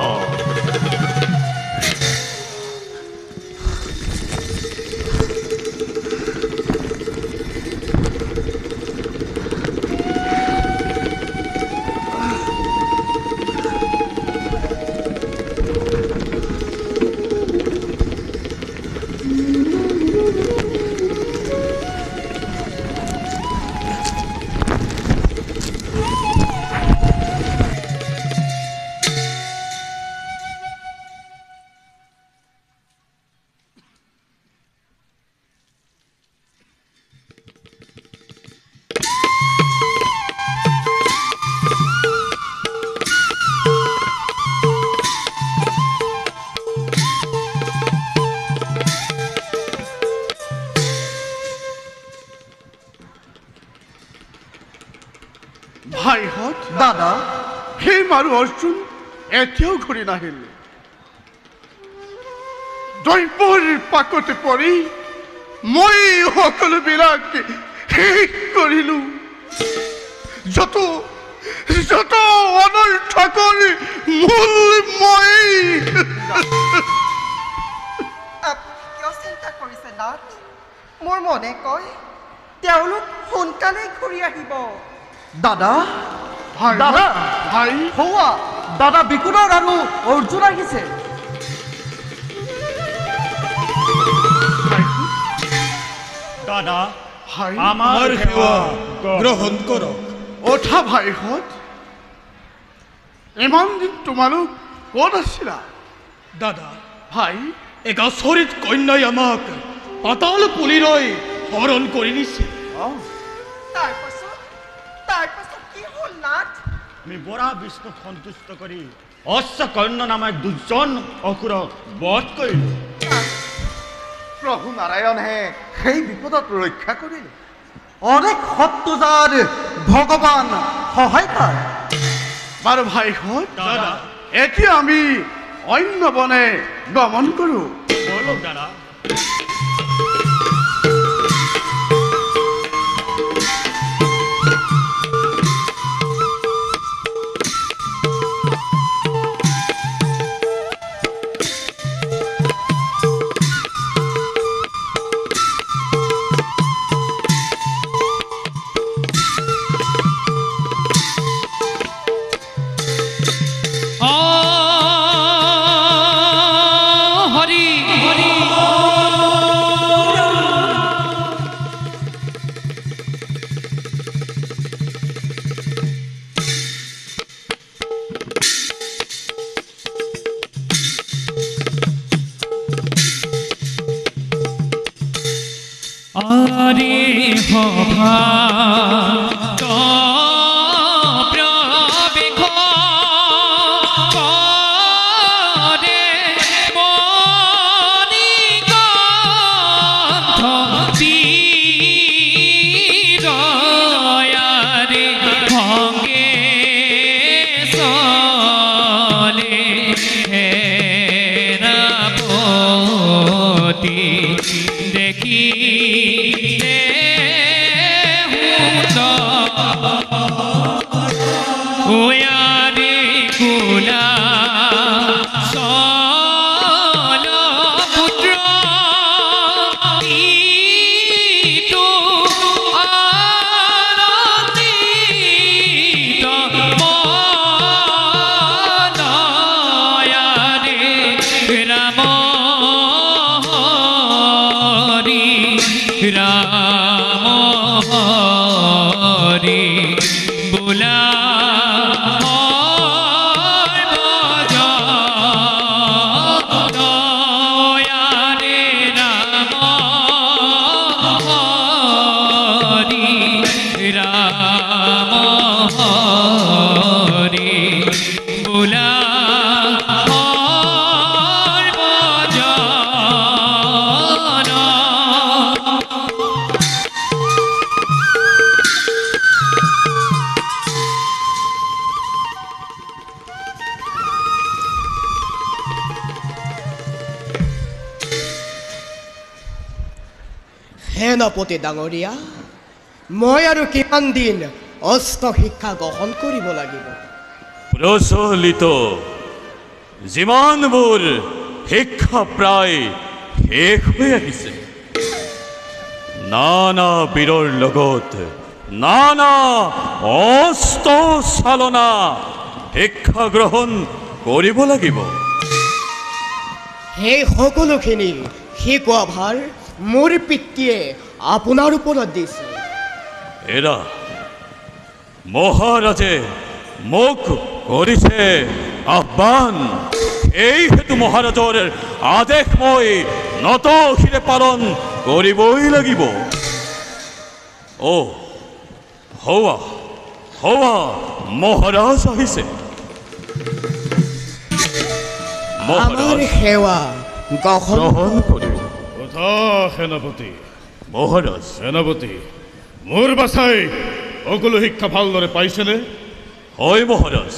ভাইহঁত দাদা ভীম আৰু অৰ্জুন এতিয়াও ঘূৰি নাহিল দৈৱৰ পাকতে পৰি মই সকলোবিলাক শেষ কৰিলো যত অনৰ্থকৰ মূল মই কিয় চিন্তা কৰিছে নাথ মোৰ মনে কয় তেওঁলোক সোনকালে ঘূৰি আহিব দাদা ভাই দাদা ভাই হৌৱা দাদা বিকুলৰ আৰু অৰ্জুন আহিছে দাদা ভাই আমাৰ সেৱা গ্ৰহণ কৰক ওঠা ভাইহঁত ইমান দিন তোমালোক ক'ত আছিলা দাদা ভাই এক আচৰিত কন্যাই আমাক পাতাল পুলিলৈ হৰণ কৰি নিছে তাৰ পাছত কি হ'ল নাথ আমি বৰা বিষ্ণুক সন্তুষ্ট কৰি অশ্বকৰ্ণ নামক দুজন অসুৰক বধ কৰিলোঁ প্ৰভু নাৰায়ণহে সেই বিপদত ৰক্ষা কৰিলে অনেক শত্ৰুজাৰ ভগৱান সহায় পায় বাৰু ভাইহঁত দাদা এতিয়া আমি অন্য বনে গমন কৰোঁ বলক দাদা হৰি হৰি আৰে হভা দেখি ৰে বোলা সেনাপতি ডাঙৰীয়া, মই আৰু কিমান দিন অস্ত্ৰ শিক্ষা গ্ৰহণ কৰিব লাগিব? প্ৰচলিত যিমানবোৰ শিক্ষা প্ৰায় শেষ হৈ আহিছে। নানা বীৰৰ লগত নানা অস্ত্ৰ চালনা শিক্ষা গ্ৰহণ কৰিব লাগিব। সেই সকলোখিনি শিকোৱা ভাৰ মোৰ পিতৃয়ে আপোনাৰ ওপৰত দিছে। এৰা মহাৰাজে মোক কৰিছে আহ্বান, এই হেতু মহাৰাজৰ আদেশ মই নতশিৰে পালন কৰিবই লাগিব। হোৱা হোৱা মহাৰাজ আহিছে। আমাৰ সেৱা গ্ৰহণ কৰিব। সেনাপতি মহাৰাজ, সেনাপতি, মোৰ বাছাই সকলো শিক্ষা ভালদৰে পাইছেনে? হয় মহাৰাজ,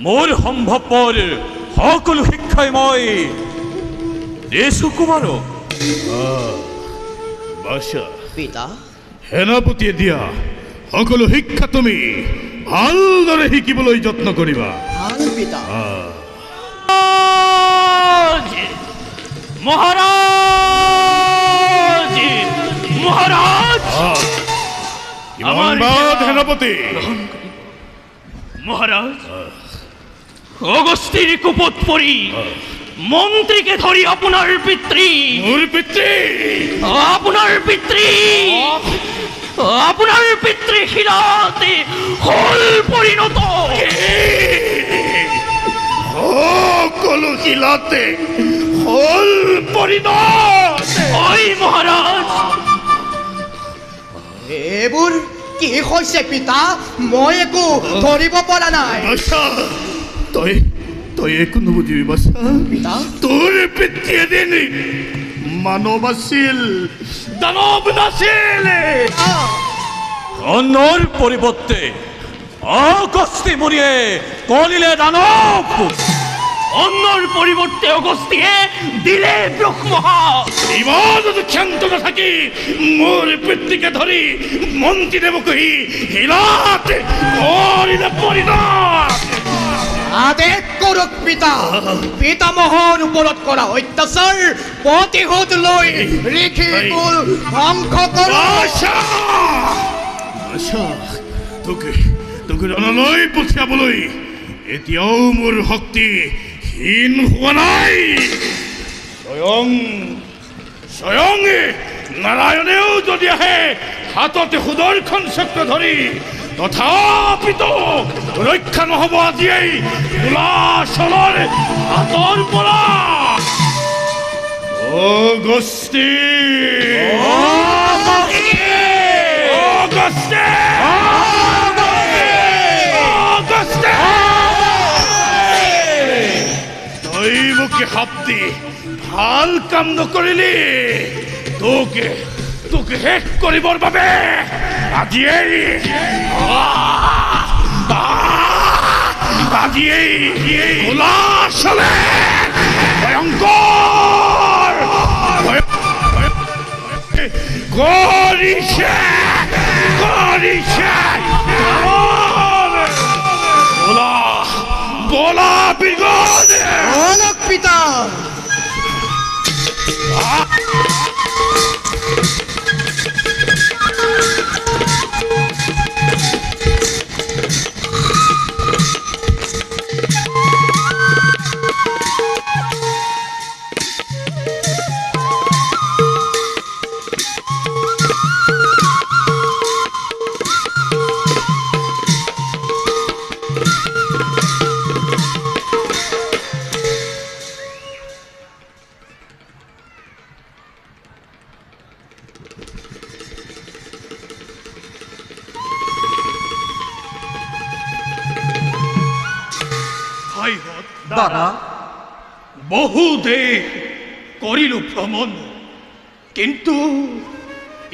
মোৰ সম্ভৱপৰ সকলো শিক্ষাই মই দিছো কুমাৰক। বাছা, পিতা, সেনাপতিয়ে দিয়া সকলো শিক্ষা তুমি ভালদৰে শিকিবলৈ যত্ন কৰিবা। ভাল পিতা। মহাৰাজ মহাৰাজ কিমান বাদ সেনাপতি? মহাৰাজ অগস্তিৰ কুপত পৰি মন্ত্ৰীকে ধৰি আপনাৰ পিতৃ মোৰ পিতৃ আপনাৰ পিতৃ শিলাতে হল পৰিণত। সকলো শিলাতে হল পৰিণত। ওই মহাৰাজ এইবোৰ কি হৈছে পিতা? মই একো ধৰিব পৰা নাই। বাছা, তই তই একো নুবুজিবি বাছা। পিতা, তোৰ পিতৃ এদিন মানৱ আছিল, দানৱ নাছিল। অন্নৰ পৰিৱৰ্তে অগস্তি মুনিয়ে কৰিলে দানৱ। অন্যৰ পৰিবৰ্তে অগস্তিয়ে দিলে ব্ৰহ্মা। ইমান ক্ষান্ত নাথাকি মোৰ পিতৃকে ধৰি মন্ত্ৰী দেৱকহি শিলাতে কৰিলে পৰিণত। আদেশ কৰক পিতা। পিতামহৰ ওপৰত কৰা অত্যাচাৰ প্ৰতিশোধ লৈ ঋষিকুল ধ্বংস কৰক। তোক ৰণলৈ পঠিয়াবলৈ এতিয়াও মোৰ শক্তি হীন হোৱা নাই। স্বয়ং নাৰায়ণেও যদি আহে হাততে সুদৰ্শন চক্ৰ ধৰি, তথাপিতো ৰক্ষা নহ'ব আজিয়েই কুলাচলৰ হাতৰ পৰা। অগস্তি তই মোকে শাপ্তি ভাল কাম নকৰিলি। তোকে শেষ কৰিবৰ বাবে আজিয়েই কুলাচলে ভয়ংকৰ কৰিছে। বলা বিগত অলক পিতা। দাদা বহু দেশ কৰিলো ভ্ৰমণ, কিন্তু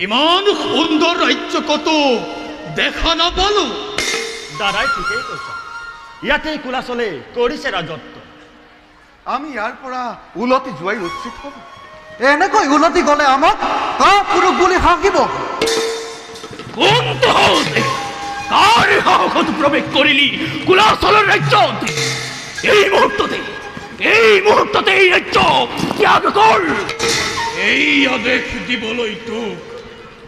ইমান সুন্দৰ ৰাজ্য কতো দেখা নাপালো। দাদাই ঠিকেই কৈছা, ইয়াতেই কুলাচলে কৰিছে ৰাজত্ব। আমি ইয়াৰ পৰা উলটি যোৱাই উচিত হ'ব। এনেকৈ উলটি গ'লে আমাক কাপুৰুষ বুলি হাঁহিব। কোনটো কাৰ সাহসত প্ৰৱেশ কৰিলি কুলাচলৰ ৰাজ্যত? এই মুহূৰ্ততে এই ৰাজ্য ত্যাগ কৰ। এই আদেশ দিবলৈ তোক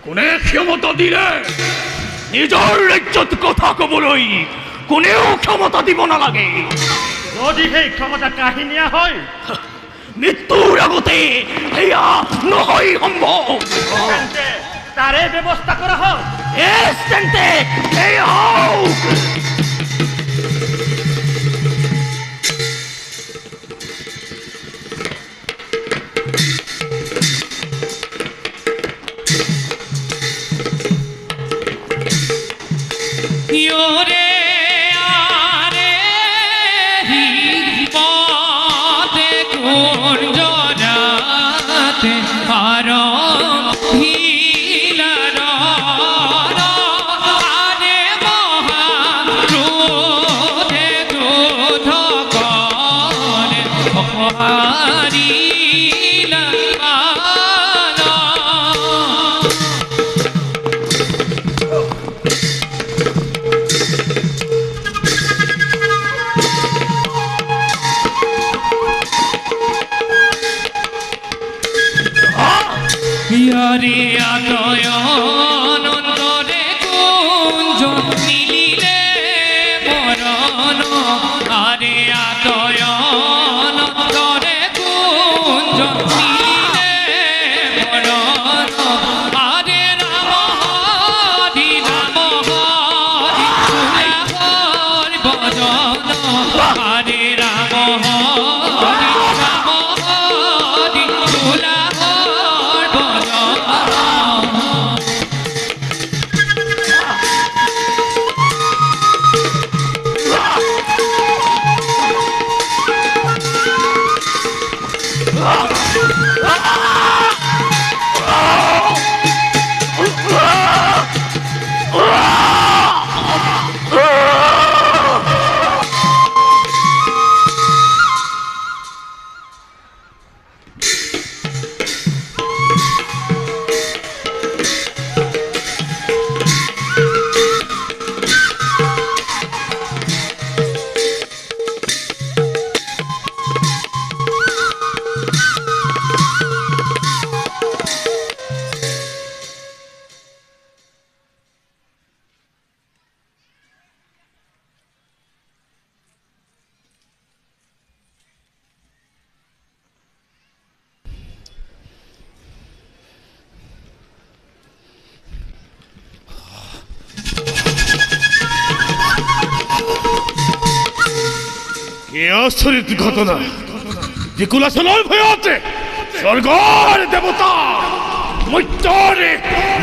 কোনে ক্ষমতা দিলে? নিজৰ ৰাজ্যত কথা ক'বলৈ কোনেও ক্ষমতা দিব নালাগে। যদি সেই ক্ষমতা কাহিনীয়া হয়, মৃত্যুৰ আগতে এয়া নহয় সম্ভৱ। তেন্তে তাৰে ব্যৱস্থা কৰা হওক। তেন্তে এয়া হওক। Yore are himate kunjorate haram hilaro ane maharudhe dudhakane harila Yari adoyon ondore kunjon nilile morono Are adoyon ondore kunjon nilile morono Are ramohadi kulahor bojono Are ramohadi kulahor কি আচৰিত ঘটনা! যে কুলাচলৰ ভয়তে স্বৰ্গৰ দেৱতা মৰ্ত্যৰ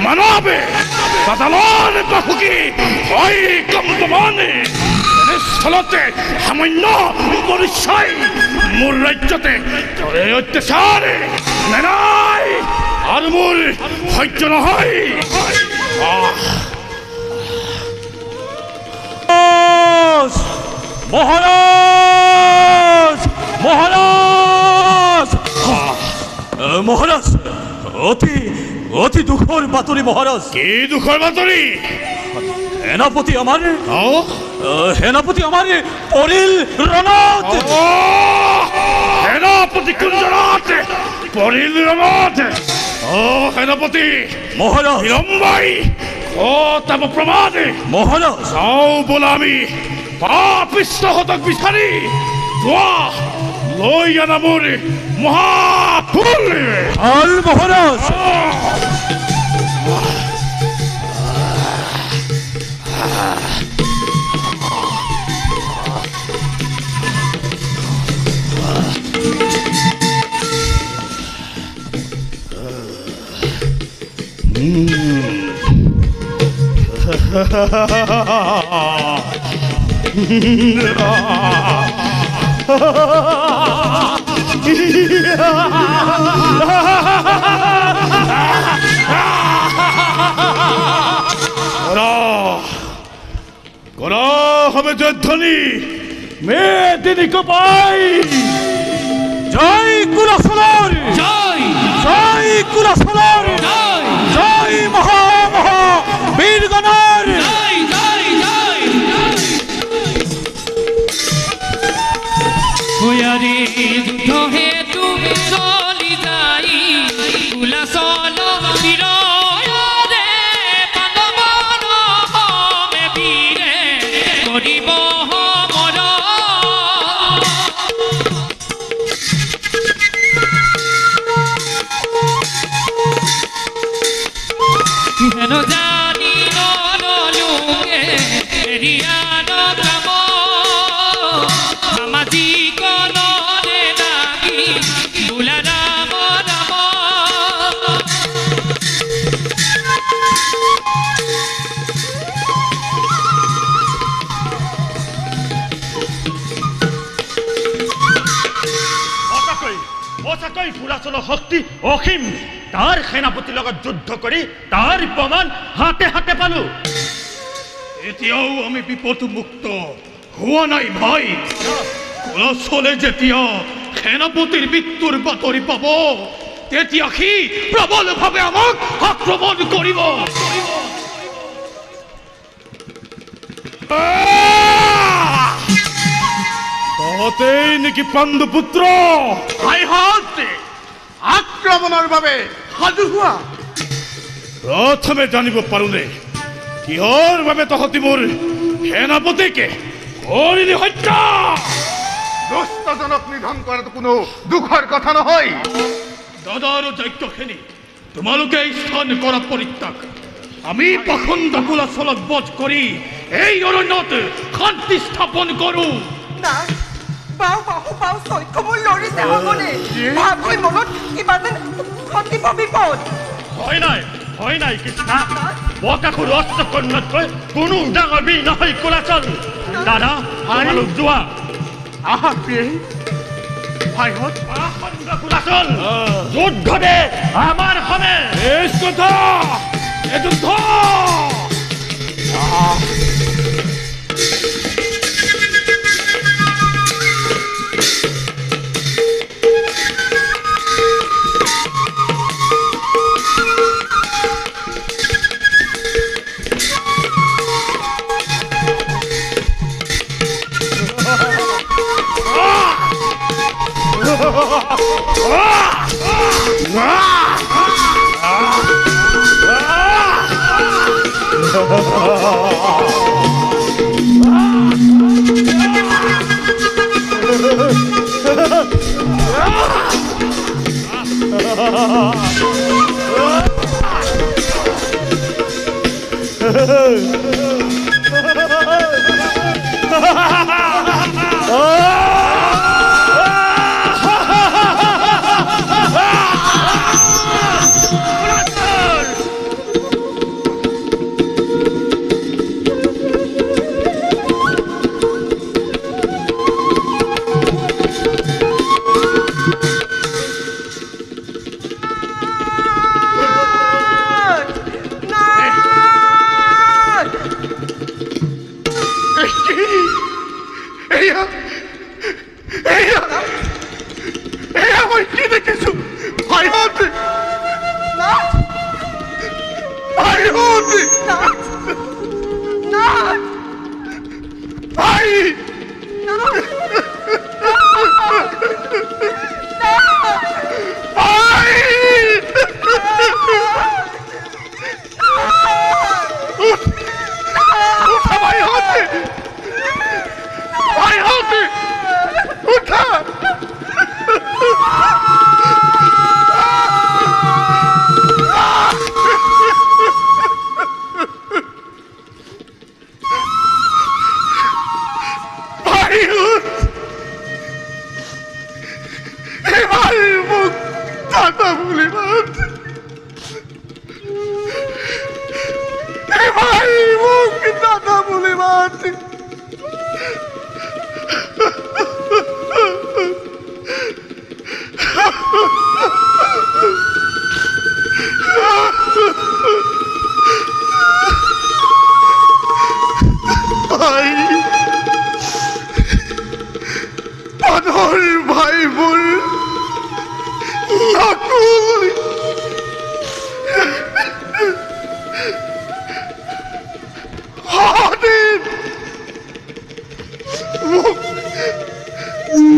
মানৱে পাতালৰ বাসুকী হয় কম্পমানে। স্থলতে সামান্য পৰিচয় মোৰ ৰাজ্যতে কৰে অত্যাচাৰ নাই আৰু মোৰ সহ্য নহয়। মহাৰাজ মহাৰাজ মহাৰাজ অতি অতি দুখৰ বাতৰি মহাৰাজ। কি দুখৰ বাতৰি? সেনাপতি আমাৰ পৰিল ৰণত। সেনাপতি কুঞ্জৰত পৰিল ৰণত। সেনাপতি মহাৰাজ বিলম্বাই তাপ প্ৰমাণ মহাৰাজ। চাও বোলা আমি পাপিষ্ঠহঁতক বিচাৰি যোৱা লৈ আনা মোৰ মহাফুল। ভাল মহাৰাজ। করা হবে জয়ধ্বনি, মেদিনীকে পাই। জয় কুলাসলর, জয় জয় কুলাসলর, জয় জয় মহা মহা বীরগণর। জয় জয় জয় ওয়ারে যুদ্ধ হেতু চলি যাই কুলাচল বীৰৰে পাণ্ডৱৰ হমে বীৰে কৰিব মৰণ। হেন জানি নললোকে এৰিয়াৰ কাম সামাজিক নৰে লাগি বোলা ৰাম ৰাম। সঁচাকৈ কুলাচলৰ শক্তি অসীম। তাৰ সেনাপতিৰ লগত যুদ্ধ কৰি তাৰ প্ৰমাণ হাতে হাতে পালো। এতিয়াও আমি বিপদমুক্ত হোৱা নাই ভাই। কুলাচলে যেতিয়া সেনাপতিৰ মৃত্যুৰ বাতৰি পাব, তেতিয়া সি প্ৰবলভাৱে আমাক আক্ৰমণ কৰিব। তহঁতেই নেকি পাণ্ডুপুত্ৰ? আক্ৰমণৰ বাবে সাজু হোৱা। প্ৰথমে জানিব পাৰোনে কিহৰ বাবে তহঁতি মোৰ সেনাপতিকে কৰিলি হত্যা? দুষ্টজনক নিধন কৰাটো কোনো দুখৰ কথা নহয়। দাদা আৰু যজ্ঞখিনি তোমালোকে স্থান কৰা পৰিত্যাগ। আমি পাখণ্ড কুলাচলক বধ কৰি এই অৰণ্যত শান্তি স্থাপন কৰোঁ। না বাও বাহু বাও চৈক্য মোৰ লৰিছে হ'বনে? ভাবি মনত কিবা যেন ঘটিব বিপদ। হয় নাই কৃষ্ণা, বকাসুৰ অষ্টকন্যাতকৈ কোনো ডাঙৰ বীৰ নহয় কুলাচল। দাদা তোমালোক যোৱা। কুলাচল যুদ্ধতে আমাৰ হমে। বেশ কথা, এ যুদ্ধ।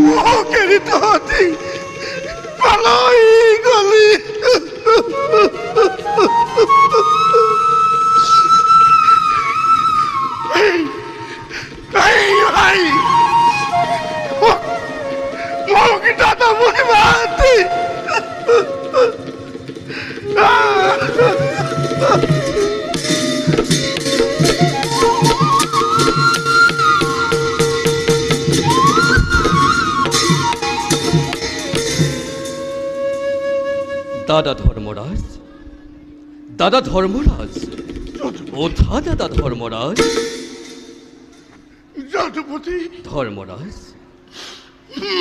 মোক এৰি তহঁতি পালাই গলি। ভাই মোক দাদা বুলি মাতি দাদা ধৰ্মৰাজ, দাদা ধৰ্মৰাজ, ওঠা দাদা ধৰ্মৰাজ। যদুপতি ধৰ্মৰাজ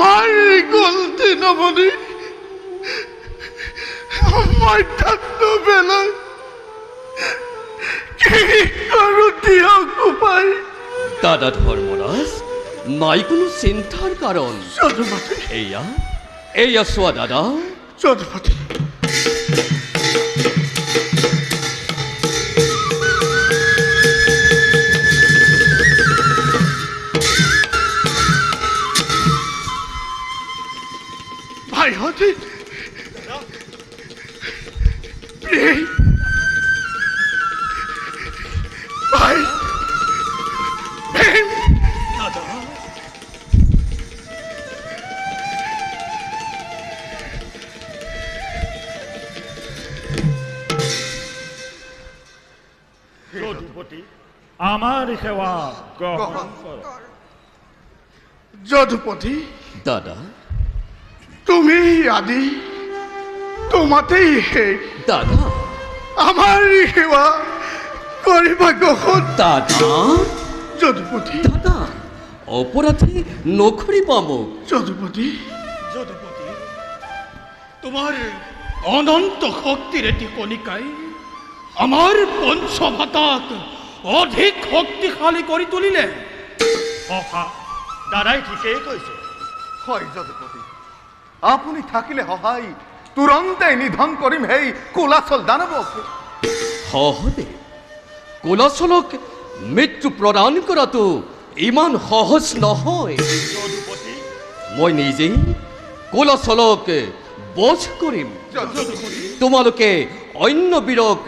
মাৰি গ'ল দিনমণি মধ্যাহ্ন বেলায় কি কৰোঁ দিয়ক উপায়। দাদা ধৰ্মৰাজ নাই কোনো চিন্তাৰ কাৰণ। যদুপতি এইয়া এইয়া চোৱা দাদা। যদুপতি ভাইহঁতে ভাই দাদা যদুপতি আমার সেবা গ্রহণ কর। যদুপতি দাদা তুমি আদি তোমাতেই শেষ। দাদা আমার সেবা করিবা গ্রহণ। দাদা যদুপতি দাদা অপরাধী নকরিব মোক। যদুপতি যদুপতি তোমার অনন্ত শক্তির এটি কণিকাই আমার পঞ্চভাতাক অধিক শক্তিশালী কৰি তুলিলে। দাদাই ঠিকেই কৈছে। হয় যদুপতি, আপুনি থাকিলে সহায় তুৰন্তে নিধন কৰিম সেই কোলাচল দানৱক। সহদে কোলাচলক মৃত্যু প্ৰদান কৰাটো ইমান সহজ নহয়। মই নিজেই কোলাচলক বধ কৰিম। তোমালোকে অন্য বীৰক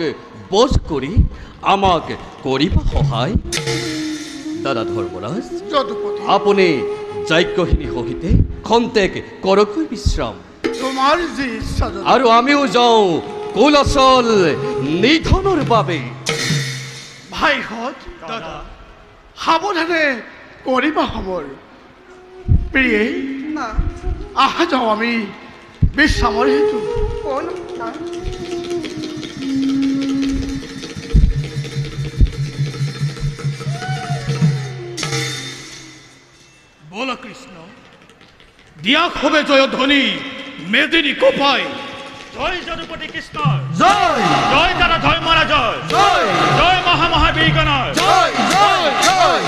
বধ কৰি আমাক কৰিবা সহায়। দাদা ধৰ্মৰাজ আপুনি যজ্ঞখিনি সহিতে খন্তেক কৰকৈ বিশ্ৰাম। তোমাৰ যি ইচ্ছা। আৰু আমিও যাওঁ কোলাচল নিধনৰ বাবে। ভাইহঁত দাদা সাৱধানে কৰিবা সময়। প্ৰিয়ে আহা যাওঁ আমি বিশ্ৰামৰ হেতু। বল কৃষ্ণ দিয়াক হবে জয়ধ্বনি মেদিনী কোপাই। জয় যদুপতি কৃষ্ণ জয়। জয় দাদা ধর্মরাজ জয়। জয় মহামহাবীৰগণৰ জয় জয় জয়।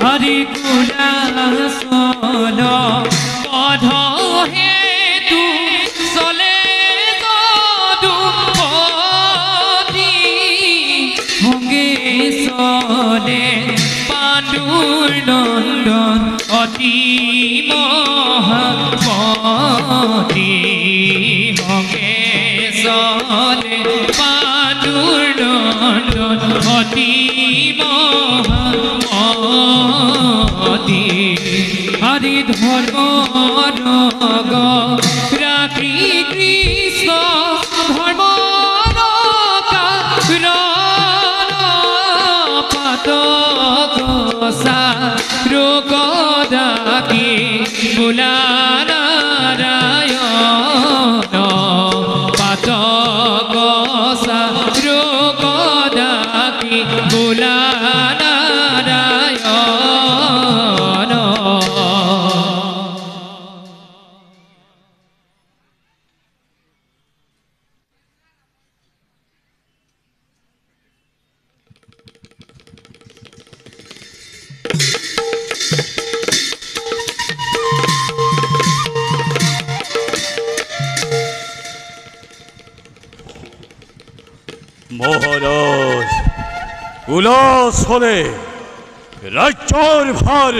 হৰি কুলাচল পধ হেতু চলে যদুপতি ভঙ্গে চলে পাণ্ডুৰ নন্দন অতি মহাপতি। ভঙ্গে চলে পাণ্ডুৰ নন্দন অতি মহাপতি। হৰি ধৰ্ম ৰগ ৰাখি কৃষ্ণ ধৰ্ম পাতকসা ৰোগ ডাকি বোলা নাৰায়ণ। পাতকসা ৰোগ ডাকি বোলা নাৰায়ণ। কুলাশলে ৰাজ্যৰ ভাৰ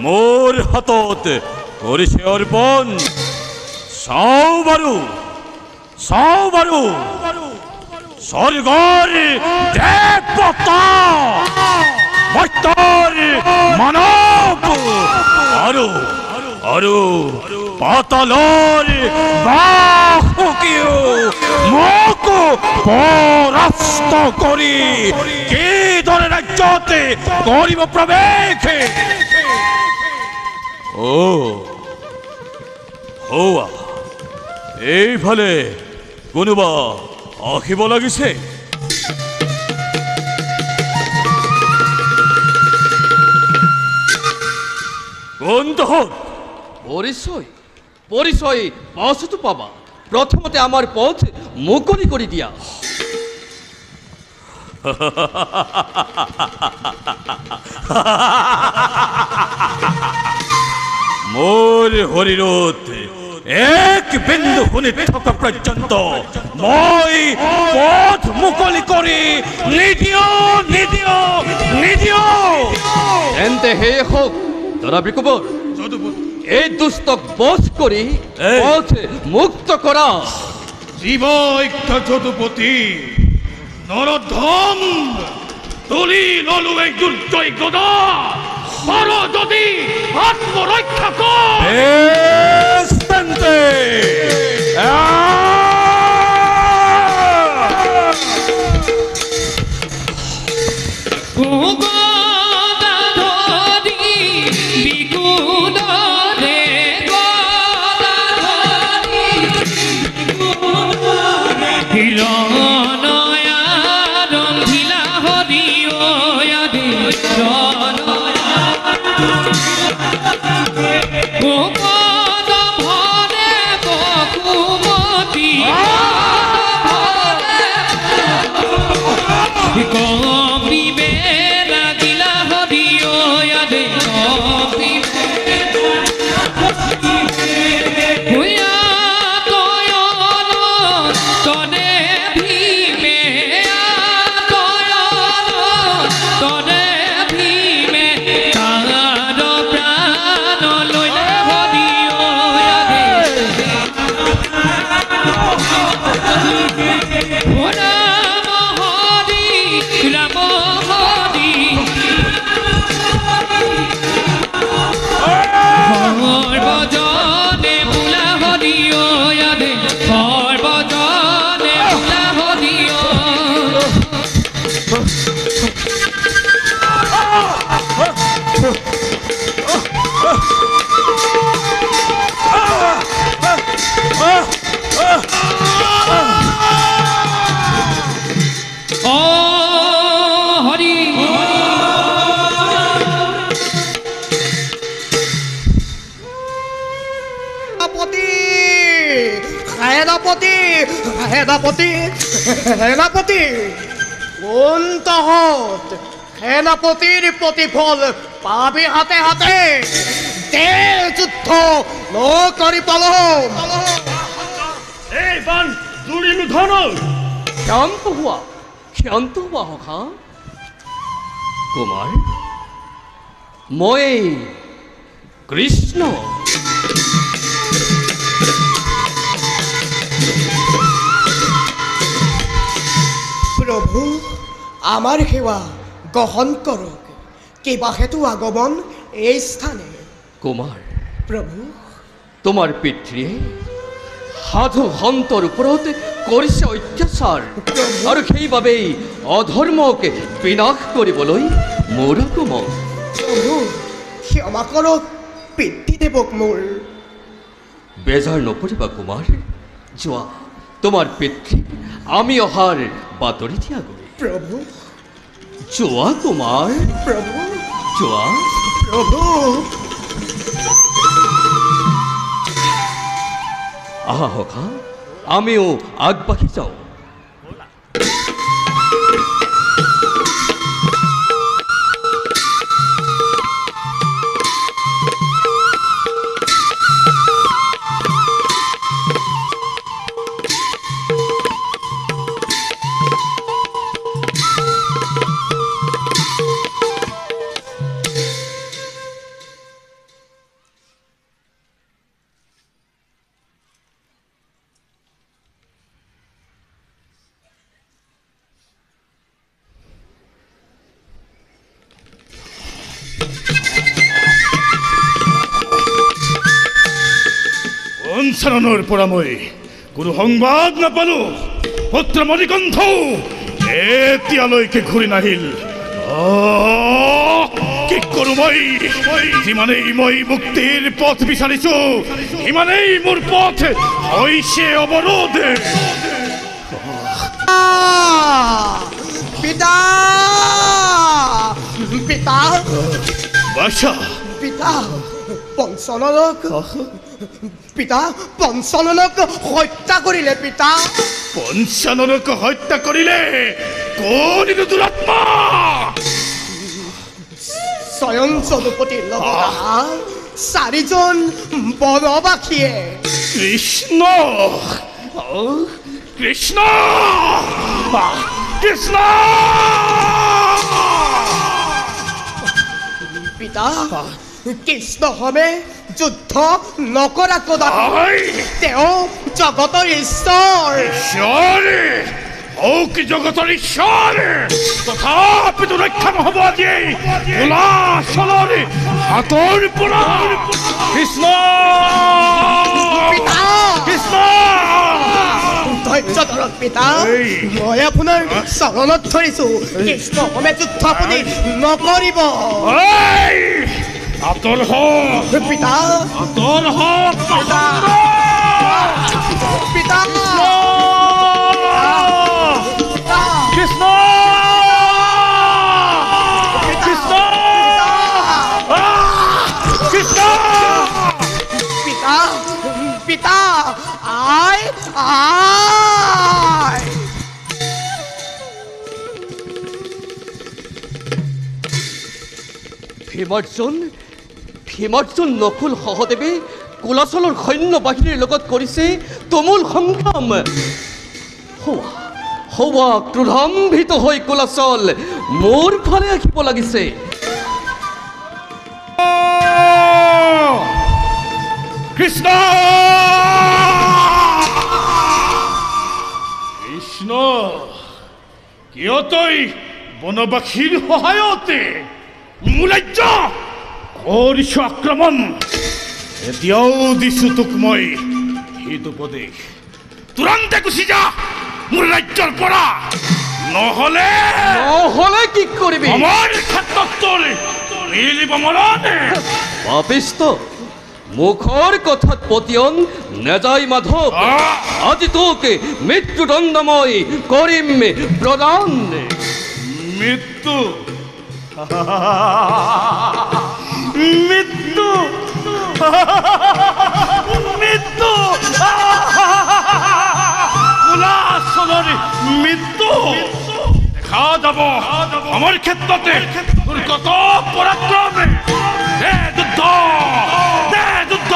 মোৰ হাতত কৰিছে অৰ্পণ। চাওঁ বাৰু স্বৰ্গৰ দেৱতা মৰ্ত্যৰ মানৱ আৰু পাতালৰ বাসুকীও মোক পৰাস্ত কৰি কিদৰে ৰাজ্যত কৰিব প্ৰৱেশ। হোৱা এইফালে কোনোবা আহিব লাগিছে। কোনটোত পৰিচয় পাছতো পাবা। প্ৰথমতে আমাৰ পথ মুকলি কৰি দিয়া। মোৰ শৰীৰত এক বিন্দু শুনি থকা পৰ্যন্ত মই পথ মুকলি কৰি নিদিওঁ। তেন্তে হে হওক জনাবি কোবৰ, এই দুষ্টক বধ কৰি পথ মুক্ত কৰা। জীবৈক্য যদুপতি নৰধম তুলি ললু এই দুৰ্জয় গদা পাৰ যদি আত্মৰক্ষা কৰ। সেনাপতি কোন তহঁত? সেনাপতিৰ প্ৰতিফল পাবি হাতে হাতে। দে যুদ্ধ নকৰি পালন। এই বান জুড়িলু ধন। শান্ত হোৱা সখা। কুমাৰ মই কৃষ্ণ। প্ৰভু আমাৰ সেৱা গ্ৰহণ কৰক। কিবা হেতু আগমন এই স্থানে? কুমাৰ প্ৰভু তোমাৰ পিতৃয়ে সাধু সন্তৰ ওপৰত কৰিছে অত্যাচাৰ, আৰু সেইবাবেই অধৰ্মক বিনাশ কৰিবলৈ মোৰ আগমন। প্ৰভু ক্ষমা কৰক পিতৃদেৱক মোৰ। বেজাৰ নকৰিবা কুমাৰ। যোৱা তোমাৰ পিতৃ আমি অহাৰ বাতৰি দিয়াগৈ। প্ৰভু যোৱা কুমাৰ। প্ৰভু যোৱা। প্ৰভু আহা সখা, আমিও আগবাঢ়ি যাওঁ। পঞ্চাননৰ পৰা মই কোনো সংবাদ নাপালো। পুত্ৰ মণিকণ্ঠ এতিয়ালৈকে ঘূৰি নাহিল। কি কৰো মই? যিমানেই মই মুক্তিৰ পথ বিচাৰিছো সিমানেই মোৰ পথ হৈছে অৱৰোধ। পিতা পিতা বাছা পিতা পঞ্চাননক পিতা পঞ্চাননক হত্যা কৰিলে। পিতা পঞ্চাননক হত্যা কৰিলে কোন দুৰাত্মা? স্বয়ং যদুপতিৰ লগত চাৰিজন বনবাসীয়ে। কৃষ্ণ কৃষ্ণ কৃষ্ণ! পিতা কৃষ্ণহমে যুদ্ধ নকৰা কদাপি। তেওঁ জগতৰ ঈশ্বৰ। কি জগতৰ ঈশ্বৰ? তথাপিতো ৰক্ষা নহব আজি কুলাচলৰ হাতৰ পৰা। কৃষ্ণ কৃষ্ণ! ধৈৰ্য ধৰক পিতা, মই আপোনাৰ চৰণত ধৰিছো। কৃষ্ণহমে যুদ্ধ আপুনি নকৰিব। আঁতৰ হওক পিতা, আঁতৰ হওক পিতা পিতা কৃষ্ণ কৃষ্ণ কৃষ্ণ! পিতা পিতা আই আই! ভীমাৰ্জুন নকুল সহদেৱে কুলাচলৰ সৈন্য বাহিনীৰ লগত কৰিছে তুমুল সংগ্ৰাম। হোৱা ক্ৰোধান্বিত হৈ কুলাচল মোৰ ফালে আহিব লাগিছে। কৃষ্ণ কৃষ্ণ! কিয় তই বনবাসীৰ সহায়তে মোৰ ৰাজ্য কৰিছ আক্ৰমণ? এতিয়াও দিছো তোক মই সেইটো উপদেশ, তুৰন্তে গুচি যা মোৰ ৰাজ্যৰ পৰা, নহলে কি কৰিবি? আমাৰ ক্ষেত্ৰত তোৰ মিলিব মৰণ। পাপিষ্ট, মুখৰ কথাত পতিয়ন নেযায় মাধৱ। আজি তোক মৃত্যুদণ্ড মই কৰিম প্ৰদান। মৃত্যু মৃত্যু মৃত্যু! কুলাচলৰ মৃত্যু দেখা যাব আমাৰ ক্ষেত্ৰতে। তোৰ কত পৰাক্ৰম! দে যুদ্ধ, দে যুদ্ধ,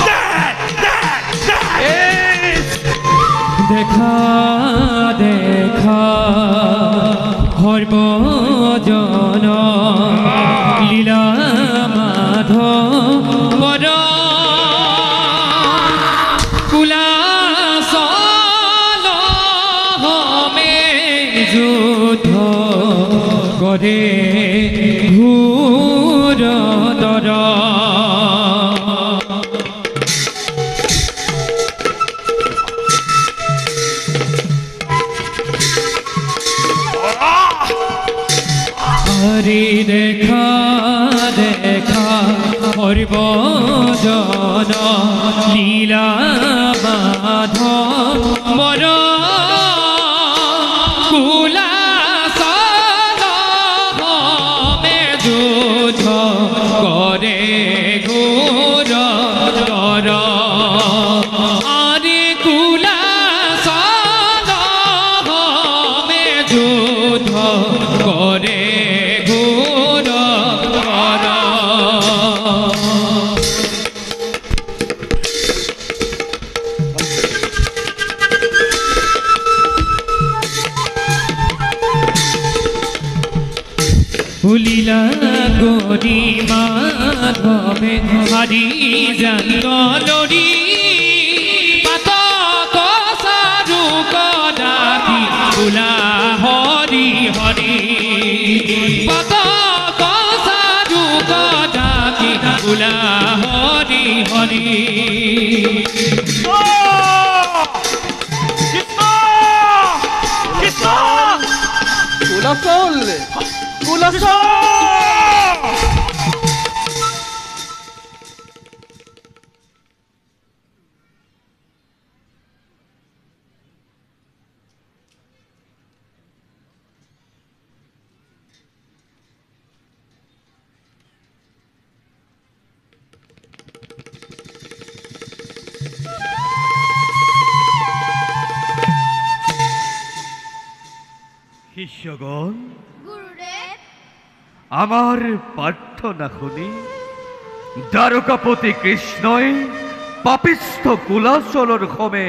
দে দে দে! দেখা দেখা সৰ্বজন লীলা মাধৱৰ কুলাচলহমে যুদ্ধ কৰে ঘোৰতৰ। হৰি দেখা দেখা সৰ্বজন লীলা মাধৱৰ কুলাচলহমে যুদ্ধ কৰে ঘোৰতৰ। আৰে কুলাচলহমে যুদ্ধ কৰে লীলা গৰি মাধৱে হাৰি জানৰি পাতক চাৰু কদাপি কুলা হৰি হৰি পাতক চাৰু কদাপি কুলা হৰি হৰি কুলাচল কুলাচল শিষ্যগণ আমাৰ প্ৰাৰ্থনা শুনি দ্বাৰকাপতি কৃষ্ণই পাপিষ্ঠ কুলাচলৰ সমে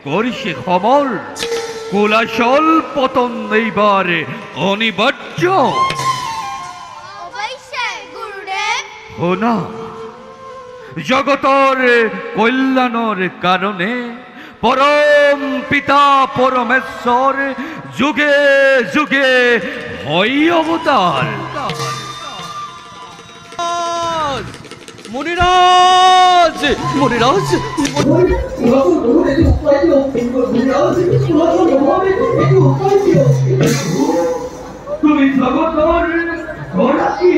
কৰিছে সমল কুলাচল পতন এইবাৰ অনিবাৰ্য শুনা জগতৰ কল্যাণৰ কাৰণে পরম পিতা পরমেশ্বর যুগে যুগে হয় অবতার মুনিরাজ মুনিরাজ তুমি জগতর গড়াকি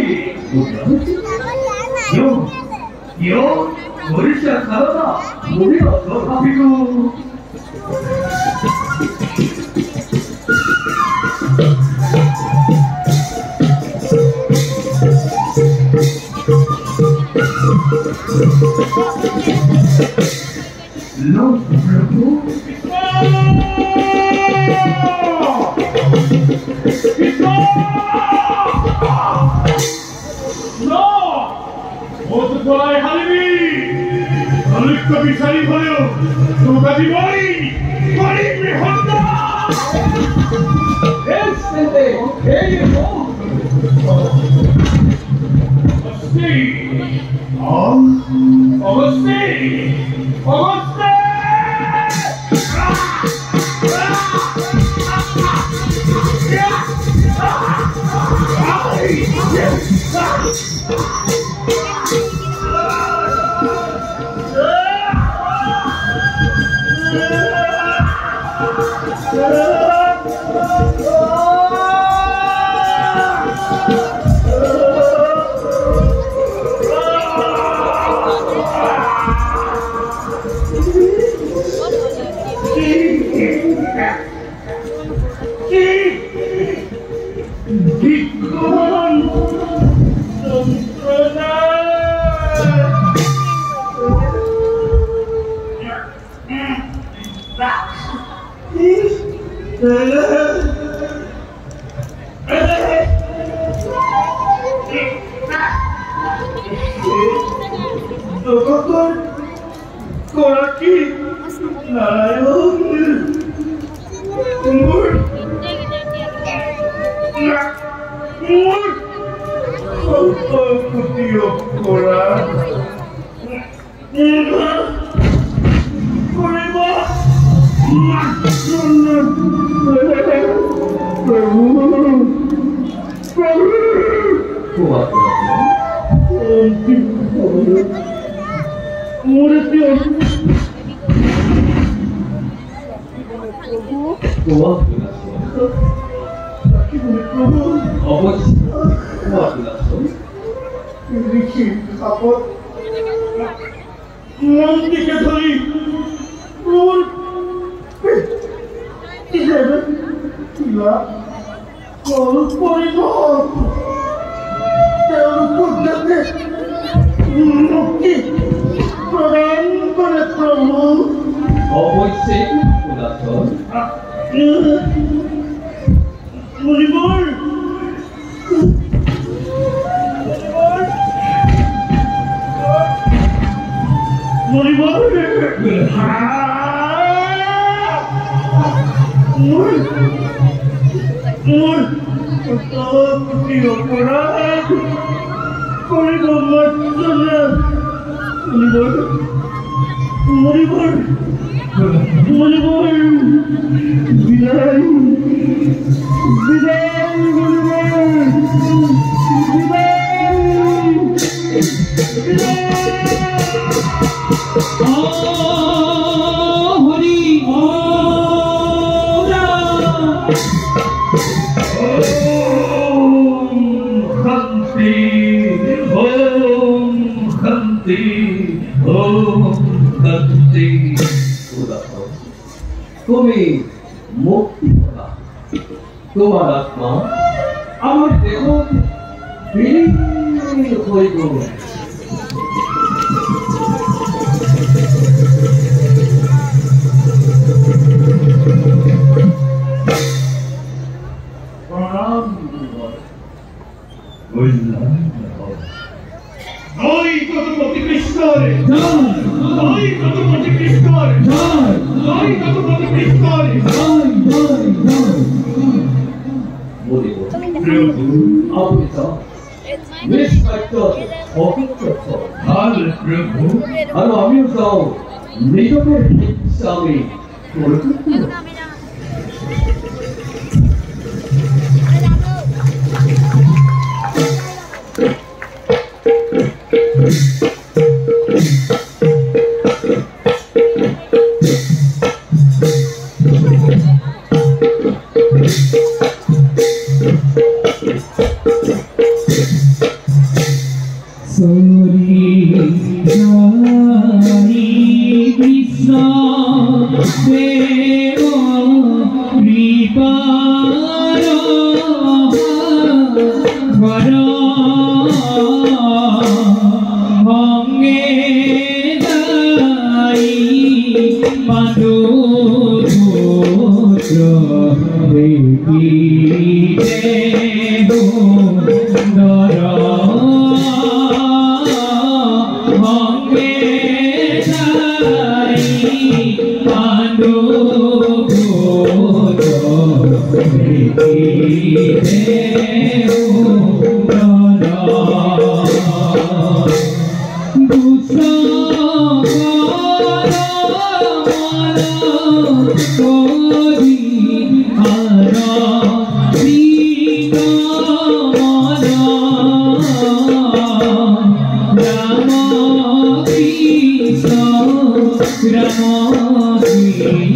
মরিষা সারদা মুনিরাজ ভাবিলো No, গলায় হারিবি অলিপ্ত বিচারি হলেও তোকা দিবই গরিব হত্যা Viday! তুমি মুক্তি পাবা তোমার আত্মা আমার দেহ বিলীন হয়ে গেল আর আমিও যাও নিজেদের হিসাবে Rama Krishna